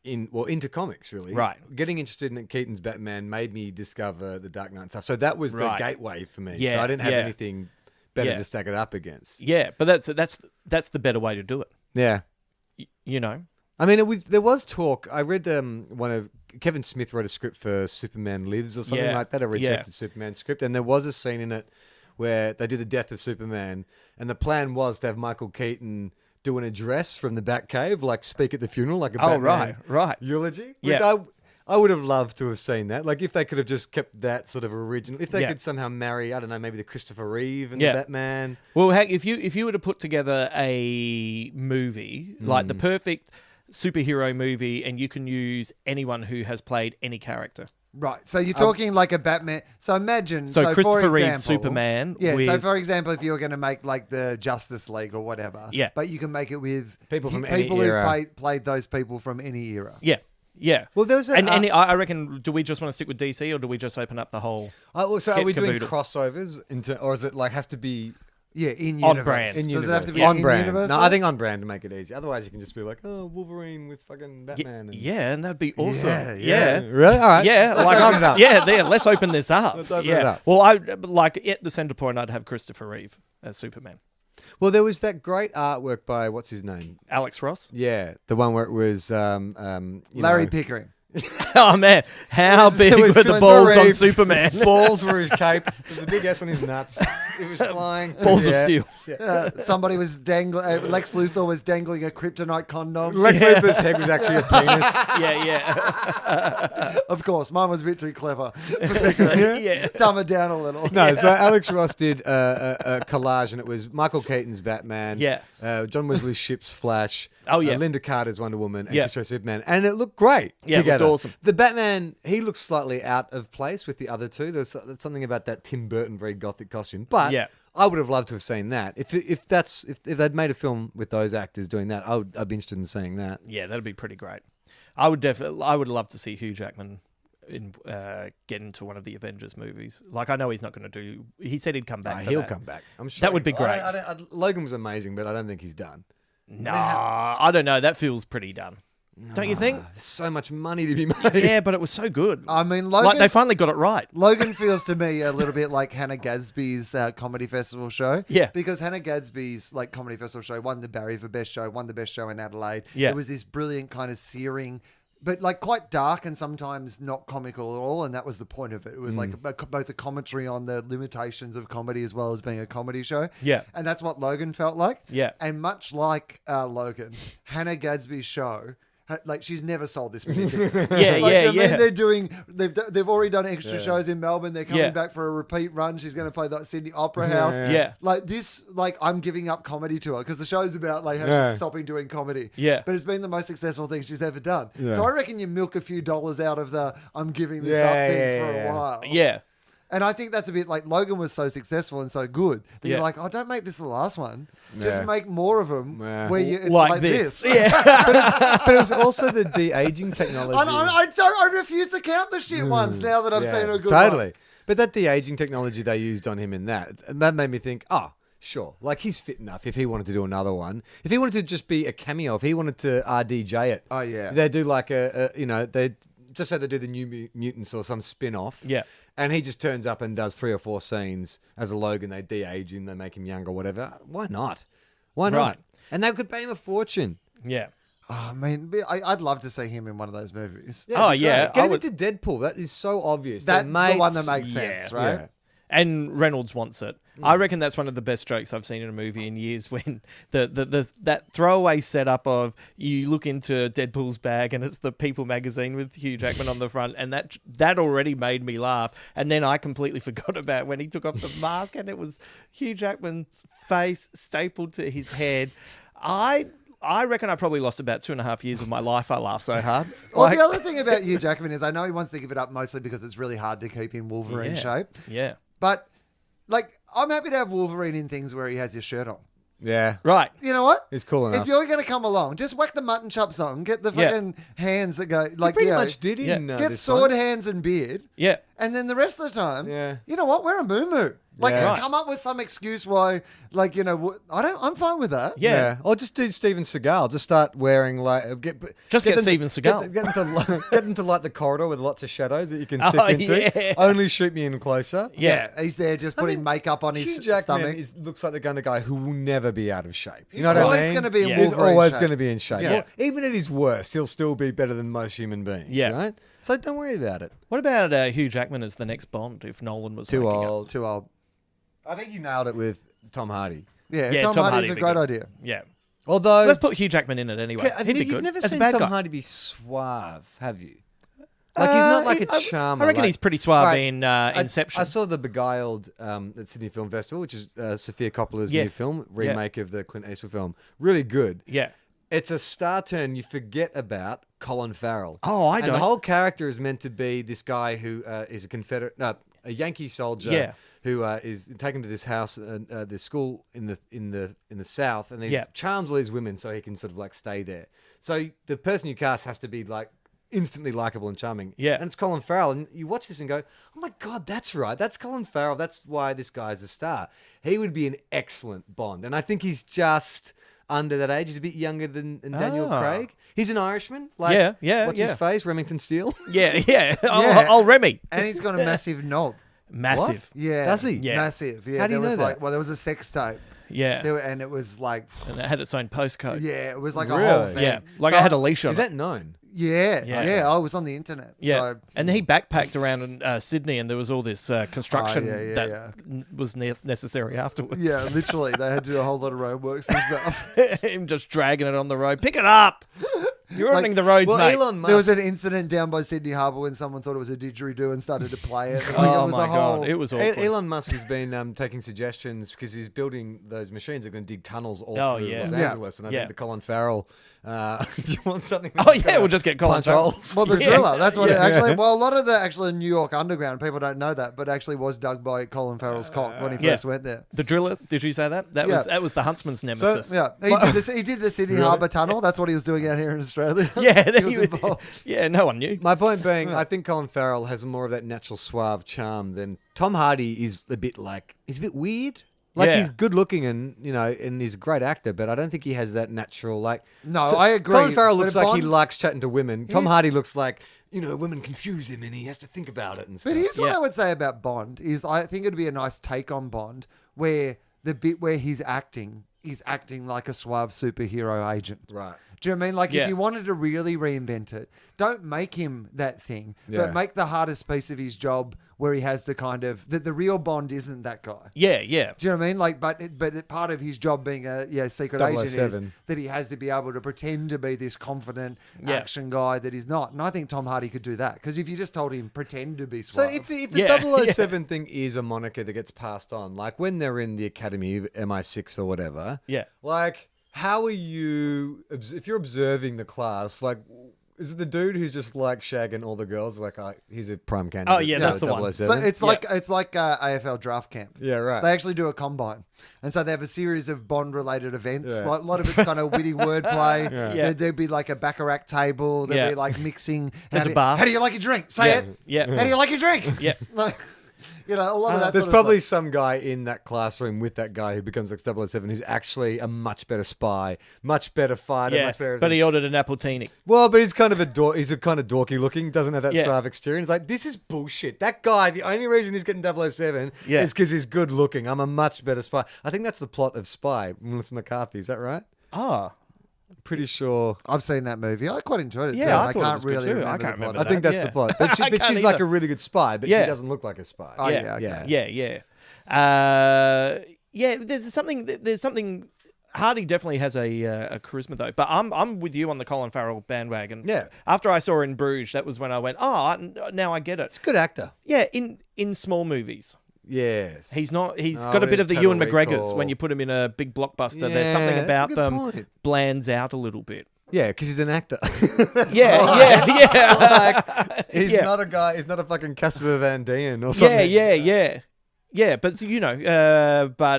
into comics, really. Right. Getting interested in Keaton's Batman made me discover the Dark Knight and stuff. So that was the Right. gateway for me. Yeah, So I didn't have yeah. anything better Yeah. to stack it up against. Yeah, but that's the better way to do it. Yeah. You know. I mean, there was talk. I read one of Kevin Smith wrote a script for Superman Lives or something Yeah, like that, a yeah. rejected Superman script, and there was a scene in it where they did the death of Superman, and the plan was to have Michael Keaton do an address from the Batcave, like speak at the funeral, like a Batman right. eulogy. Which Yeah. I would have loved to have seen that. Like if they could have just kept that sort of original. If they Yeah. could somehow marry, I don't know, maybe the Christopher Reeve and Yeah. the Batman. Well, heck, if you were to put together a movie, like the perfect superhero movie, and you can use anyone who has played any character. Right, so you're talking like a Batman. So imagine, So for Christopher Reeve, example, Superman. Yeah, so with- for example, if you were going to make like the Justice League or whatever, Yeah. but you can make it with People from any people era. who've played those people from any era. Yeah. Well, there was and I reckon, do we just want to stick with DC, or do we just open up the whole? So are Kit we doing caboodle. crossovers or is it like has to be Yeah, in On universe. brand. in Does universe? it have to be on in brand? universe? No, though? I think on brand to make it easy. Otherwise, you can just be like, oh, Wolverine with fucking Batman. And... Yeah, and that'd be awesome. Yeah. Really? All right. Yeah, Let's like open it up. let's open this up. Let's open yeah. it up. Well, I like at the center point, I'd have Christopher Reeve as Superman. Well, there was that great artwork by what's his name? Alex Ross. Yeah, the one where it was Larry Pickering. Oh man, how big It was were the Christopher balls on Reeve. Superman? His balls were his cape. There's a big S on his nuts. It was flying. Balls of Yeah. steel. Somebody was dangling. Lex Luthor was dangling a kryptonite condom. Lex Luthor's head was actually a penis. Yeah. Of course, mine was a bit too clever. For Pickering. Yeah. Dumb it down a little. No, so Alex Ross did a collage, and it was Michael Keaton's Batman, Yeah. John Wesley Shipp's Flash, Oh, yeah. Linda Carter's Wonder Woman, and Yeah. Christopher Superman, and it looked great Yeah, it looked together. awesome. The Batman, he looks slightly out of place with the other two. There's something about that Tim Burton very gothic costume, but Yeah. I would have loved to have seen that. If they'd made a film with those actors doing that, I'd be interested in seeing that. Yeah, that'd be pretty great. I would love to see Hugh Jackman get into one of the Avengers movies. Like, I know he's not going to do. He said he'd come back. for He'll that. come back. I'm sure That would be he- great. Logan was amazing, but I don't think he's done. Nah, I don't know. That feels pretty done. Don't you think? There's so much money to be made. Yeah, but it was so good. I mean, Logan. Like, they finally got it right. Logan feels to me a little bit like Hannah Gadsby's comedy festival show. Yeah. Because Hannah Gadsby's like comedy festival show won the Barry for best show, won the best show in Adelaide. Yeah. It was this brilliant kind of searing, but like quite dark and sometimes not comical at all. And that was the point of it. It was like both a commentary on the limitations of comedy as well as being a comedy show. Yeah. And that's what Logan felt like. Yeah. And much like Logan, Hannah Gadsby's show, like she's never sold this many tickets. Yeah, Like, yeah, I mean, yeah. they've already done extra shows in Melbourne. They're coming Yeah. back for a repeat run. She's going to play the Sydney Opera House. Yeah. Like this, like I'm giving up comedy to her because the show's about like how Yeah. she's stopping doing comedy. Yeah. But it's been the most successful thing she's ever done. Yeah. So I reckon you milk a few dollars out of the I'm giving this Yeah, up thing yeah, for yeah. a while. Yeah. And I think that's a bit like Logan was so successful and so good that Yeah. you're like, oh, don't make this the last one. Just Yeah. make more of them Yeah. where it's like like this. this. Yeah. But it was also the de-aging technology. I refuse to count the shit once now that I've Yeah, seen a good totally. one. But that de-aging technology they used on him in that, and that made me think, sure, like he's fit enough if he wanted to do another one. If he wanted to just be a cameo, if he wanted to RDJ it, Oh, yeah. they do like they just say they do the New Mutants or some spin-off, Yeah. and he just turns up and does 3 or 4 scenes as a Logan. They de-age him, they make him younger, whatever. Why not? Why not? Right. And they could pay him a fortune. Yeah. Oh, I mean, I'd love to see him in one of those movies. Oh, yeah, Great. Get I him would- into Deadpool. That is so obvious. That's They're the one that mates. makes sense, Yeah. right? Yeah. And Reynolds wants it. I reckon that's one of the best jokes I've seen in a movie in years. When that throwaway setup of you look into Deadpool's bag and it's the People magazine with Hugh Jackman on the front, and that already made me laugh. And then I completely forgot about when he took off the mask and it was Hugh Jackman's face stapled to his head. I reckon I probably lost about 2.5 years of my life. I laughed so hard. Well, the other thing about Hugh Jackman is I know he wants to give it up mostly because it's really hard to keep in Wolverine shape. Yeah. But, like, I'm happy to have Wolverine in things where he has his shirt on. Yeah. Right. You know what? He's cool enough. If you're going to come along, just whack the mutton chops on. Get the Yeah. fucking hands that go, like, Pretty you know, much did in get this sword one. hands and beard. Yeah. And then the rest of the time, Yeah. you know what? Wear a moo-moo. Like, Yeah. come up with some excuse why, like, you know, I'm fine with that. Yeah. Or just do Steven Seagal. Just start wearing like get Steven them- Seagal. Get them to light the corridor with lots of shadows that you can Oh, stick into. yeah. Only shoot me in closer. Yeah. He's there just putting makeup on his Hugh Jackman stomach. looks like the kind of guy who will never be out of shape. You He's know what I always mean? going to be in Yeah. He's Wolverine always shape. going to be in shape. Yeah. Well, even at his worst, he'll still be better than most human beings. Yeah. Right? So don't worry about it. What about Hugh Jackman as the next Bond if Nolan was Too waking up? old. Too old. I think you nailed it with Tom Hardy. Yeah, Yeah, Tom Tom Hardy's Hardy a would be great good. idea. Yeah. Although Let's put Hugh Jackman in it anyway. He'd be you've good. never As a seen bad Tom guy. Hardy be suave, have you? Like he's not like a charmer. I reckon like- he's pretty suave Right, in I Inception. saw The Beguiled at Sydney Film Festival, which is Sofia Coppola's new Yes. film, Yeah. remake of the Clint Eastwood film. Really good. Yeah. It's a star turn you forget about Colin Farrell. Oh, I And don't. the whole character is meant to be this guy who is a Yankee soldier Yeah. who is taken to this house, this school in the South, and he Yeah. charms all these women so he can sort of like stay there. So the person you cast has to be like instantly likable and charming. Yeah. And it's Colin Farrell, and you watch this and go, "Oh my god, that's right. That's Colin Farrell. That's why this guy's a star. He would be an excellent Bond." And I think he's just under that age. He's a bit younger than Daniel Ah. Craig. He's an Irishman. Like, Yeah, what's yeah. his face? Remington Steele. Yeah. Yeah. I'll Remy. And he's got a massive knob. Massive. Yeah. Does he? Yeah. Massive. Yeah. How do you there was know like, that? well, there was a sex tape. Yeah. And it was like, And it had its own postcode. yeah, it was like a Really? whole thing. Yeah. Like So I had a leash on Is it. that known? Yeah, Yeah. yeah. I was on the internet. Yeah, So, and he backpacked around in Sydney, and there was all this construction yeah, that yeah. was necessary afterwards. yeah, literally, they had to do a whole lot of roadworks and stuff. Him just dragging it on the road. Pick it up. You're ruining the roads, Well, mate. Elon Musk. There was an incident down by Sydney Harbour when someone thought it was a didgeridoo and started to play it. Like, Oh it was my a whole, god, it was awkward. Elon Musk has been taking suggestions because he's building those machines that are going to dig tunnels all Oh, through yeah. Los Yeah. Angeles. And I Yeah. think the Colin Farrell, if you want something. Oh yeah, we'll just get Colin punch Farrell. holes. Well, the Yeah. driller. That's what it Yeah. actually. Well, a lot of the actually New York Underground people don't know that, but actually was dug by Colin Farrell's cock when he Yeah. first went there. The driller. Did you say that? That Yeah. was the Huntsman's nemesis. Yeah, he did the Sydney Harbour Tunnel. That's what he was doing out here in Australia. Yeah, he was involved. yeah. No one knew. My point being, I think Colin Farrell has more of that natural suave charm than Tom Hardy is a bit like, he's a bit weird. Like Yeah. he's good looking and, and he's a great actor, but I don't think he has that natural, like. No, I agree. Colin Farrell But looks like he Bond- likes chatting to women. Tom Hardy looks like, women confuse him and he has to think about it and stuff. But here's what Yeah. I would say about Bond is I think it'd be a nice take on Bond where the bit where he's acting like a suave superhero agent. Right. Do you know what I mean? Like Yeah. if you wanted to really reinvent it, don't make him that thing, Yeah. but make the hardest piece of his job where he has to kind of the real Bond isn't that guy. Yeah, yeah. Do you know what I mean? Like, but part of his job being a secret agent is 007. that he has to be able to pretend to be this confident Yeah. action guy that he's not. And I think Tom Hardy could do that because if you just told him pretend to be So suave. if the Yeah. 007 thing is a moniker that gets passed on, like when they're in the academy, MI6 or whatever, Yeah. like how are you, if you're observing the class, like Is it the dude who's just like shagging all the girls? Like, he's a prime candidate. Oh, yeah, that's the one. 007? So it's like AFL draft camp. Yeah, right. They actually do a combine, and so they have a series of Bond-related events. Yeah. Like, a lot of it's kind of witty wordplay. Yeah. There'd be like a baccarat table. There'd be like mixing. There's How a bar. How do you like your drink? Say it. Yeah. How do you like your drink? Yeah. Like, a lot of that. There's sort of probably stuff. some guy in that classroom with that guy who becomes like 007 who's actually a much better spy, much better fighter, Yeah, much better. but he ordered an appletini. Well, but he's kind of he's a kind of dorky looking, doesn't have that Yeah. suave exterior. It's like, this is bullshit. That guy, the only reason he's getting 007 Yeah. is because he's good looking. I'm a much better spy. I think that's the plot of Spy, Melissa McCarthy. Is that right? Ah, Pretty sure. I've seen that movie. I quite enjoyed it. Yeah, too. I I thought it can't was good really too. I remember. can't the plot remember of I think that. that's yeah. the plot. But, I but can't she's like either. a really good spy, but Yeah. she doesn't look like a spy. Oh, yeah, okay. yeah. There's something. Hardy definitely has a charisma though, but I'm with you on the Colin Farrell bandwagon. Yeah. After I saw In Bruges, that was when I went, now I get it. He's a good actor. Yeah, in small movies. Yes. He's not. He's Oh, got a we bit have of the Total Ewan McGregor's Recall. when you put him in a big blockbuster. There's Yeah, something that's a about good them point. blands out a little bit. Yeah, because he's an actor. Yeah. He's Yeah. not a guy. He's not a fucking Casper Van Dien or something. Yeah, but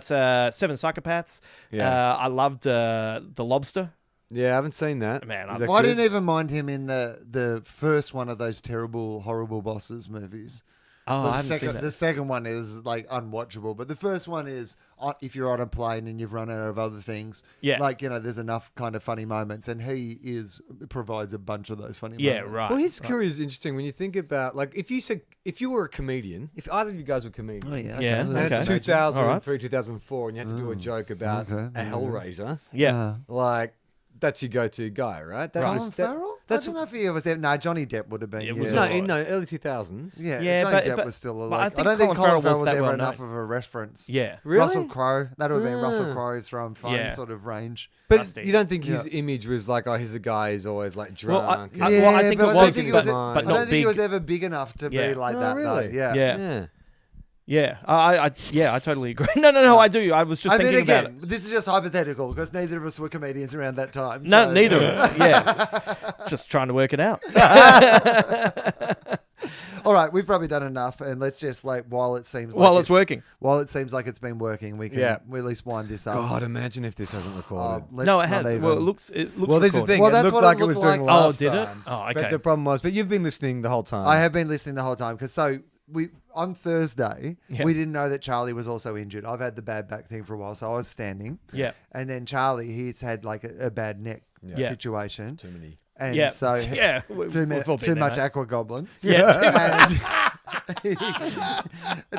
Seven Psychopaths. Yeah. I loved The Lobster. Yeah, I haven't seen that. Man, Is I- that Well, I good? didn't even mind him in the first one of those terrible, horrible bosses movies. Oh, the I haven't seen second, that. the second one is like unwatchable, but the first one is if you're on a plane and you've run out of other things. Yeah. like there's enough kind of funny moments, and he provides a bunch of those funny Yeah, moments. right. Well, his career is interesting when you think about, like, if you were a comedian, if either of you guys were comedians, Oh yeah, Yeah. and Okay. it's 2003, All 2004, and you had to do a joke about okay. a Hellraiser, Yeah. like, that's your go-to guy, right? That Colin Farrell? that's I don't know if he was there. No, Johnny Depp would have been. It yeah. was no, early 2000s. Yeah, Yeah, Johnny Depp but- was still but I like. I think don't think Colin Colin Farrell Farrell was was that ever well enough known. of a reference. Yeah. Really? Russell Crowe. That would have been Russell Ah. Crowe from Fun Yeah. sort of range. But Rusty. you don't think his Yeah. image was like, oh, he's the guy who's always like Well, drunk? I think but it I don't was, think he but, was- but I don't not think he big. was ever big enough to Yeah. be like Oh, that. really? Though. Yeah. Yeah. yeah. I totally agree. No, I do. I was just I mean, thinking about again, this is just hypothetical because neither of us were comedians around that time. it. No, so- neither of us. Yeah. Just trying to work it out. All right, we've probably done enough, and let's just while it seems like While it's working. while it seems like it's been working, we can Yeah. we at least wind this up. God, imagine if this hasn't recorded. Let's No, it not has. even- Well, it looks Well, this is the recording. thing. Well, It that's looked what like it it was looked doing like. last did it? time. Oh, okay. But the problem was, but you've been listening the whole time. I have been listening the whole time because we on Thursday Yeah. we didn't know that Charlie was also injured. I've had the bad back thing for a while, so I was standing. Yeah. And then Charlie, he's had like a bad neck Yeah. situation. Too many. And Yeah. so Yeah. too much aqua goblin. Yeah.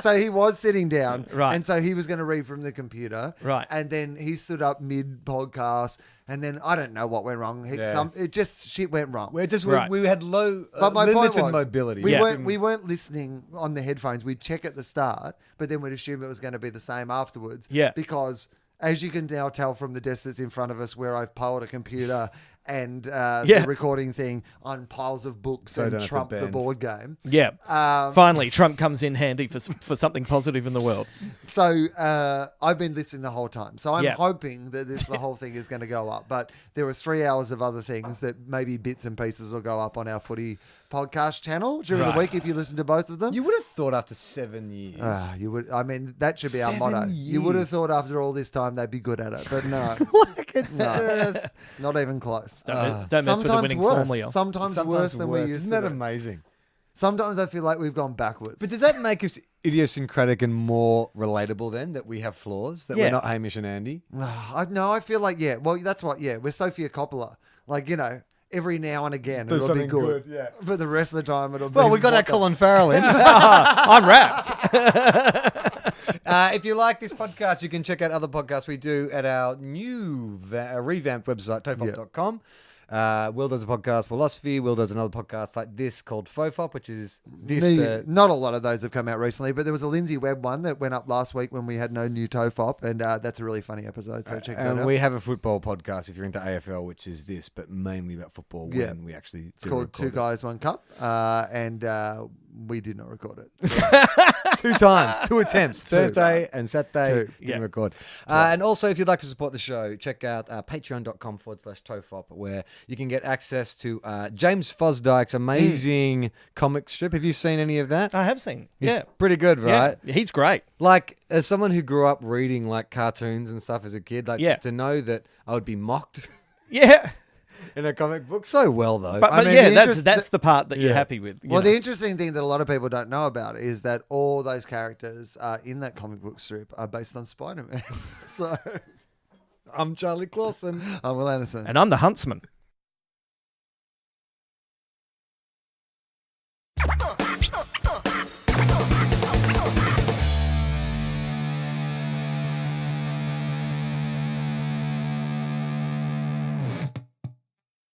So he was sitting down. Right. And so he was going to read from the computer. Right. And then he stood up mid podcast. And then I don't know what went wrong. Yeah. Shit went wrong. Right. We had low, But my point limited was, mobility. We Yeah. weren't listening on the headphones. We'd check at the start, but then we'd assume it was going to be the same afterwards. Yeah. Because as you can now tell from the desk that's in front of us, where I've piled a computer and Yeah. the recording thing on piles of books So I and don't have to Trump the bend. board game. Yeah. Um, Finally, Trump comes in handy for something positive in the world. So I've been listening the whole time. So I'm Yeah. hoping that the whole thing is going to go up. But there were 3 hours of other things that maybe bits and pieces will go up on our footy podcast channel during Right. the week if you listen to both of them. You would have thought after 7 years. You would. I mean, that should be our 7 motto. You would have years. thought after all this time they'd be good at it, but no, Like, it's No. just not even close. Don't mess with the winning worse. formula. Sometimes worse than we used Isn't to. that be. amazing? Sometimes I feel like we've gone backwards. But does that make us idiosyncratic and more relatable then, that we have flaws, that Yeah. we're not Hamish and Andy? No, I feel like Well, that's what. Yeah, we're Sophia Coppola. Like every now and again Do it'll be something good. good, yeah. But the rest of the time it'll be. Well, we got our what the- Colin Farrell in. I'm wrapped. If you like this podcast, you can check out other podcasts we do at our new revamped website, tofop.com. Will does a podcast, Philosophy. Will does another podcast like this called FOFOP, which is this. Not a lot of those have come out recently, but there was a Lindsay Webb one that went up last week when we had no new TOFOP, and that's a really funny episode, so check that and out. we have a football podcast if you're into AFL, which is this, but mainly about football Yeah. when we actually It's called Two Guys, One Cup, and we did not record it. 2 times, 2 attempts, Thursday and Saturday. Two. Didn't record. And also, if you'd like to support the show, check out patreon.com/TOFOP, where you can get access to James Fosdyke's amazing comic strip. Have you seen any of that? I have seen. He's Yeah. pretty good, right? Yeah. He's great. Like, as someone who grew up reading like cartoons and stuff as a kid, like Yeah. to know that I would be mocked Yeah. in a comic book so well, though. But, I mean, yeah, the that's interest- the part that you're Yeah. happy with. Well, the interesting thing that a lot of people don't know about is that all those characters in that comic book strip are based on Spider-Man. So I'm Charlie Clausen. I'm Will Anderson. and I'm the Huntsman.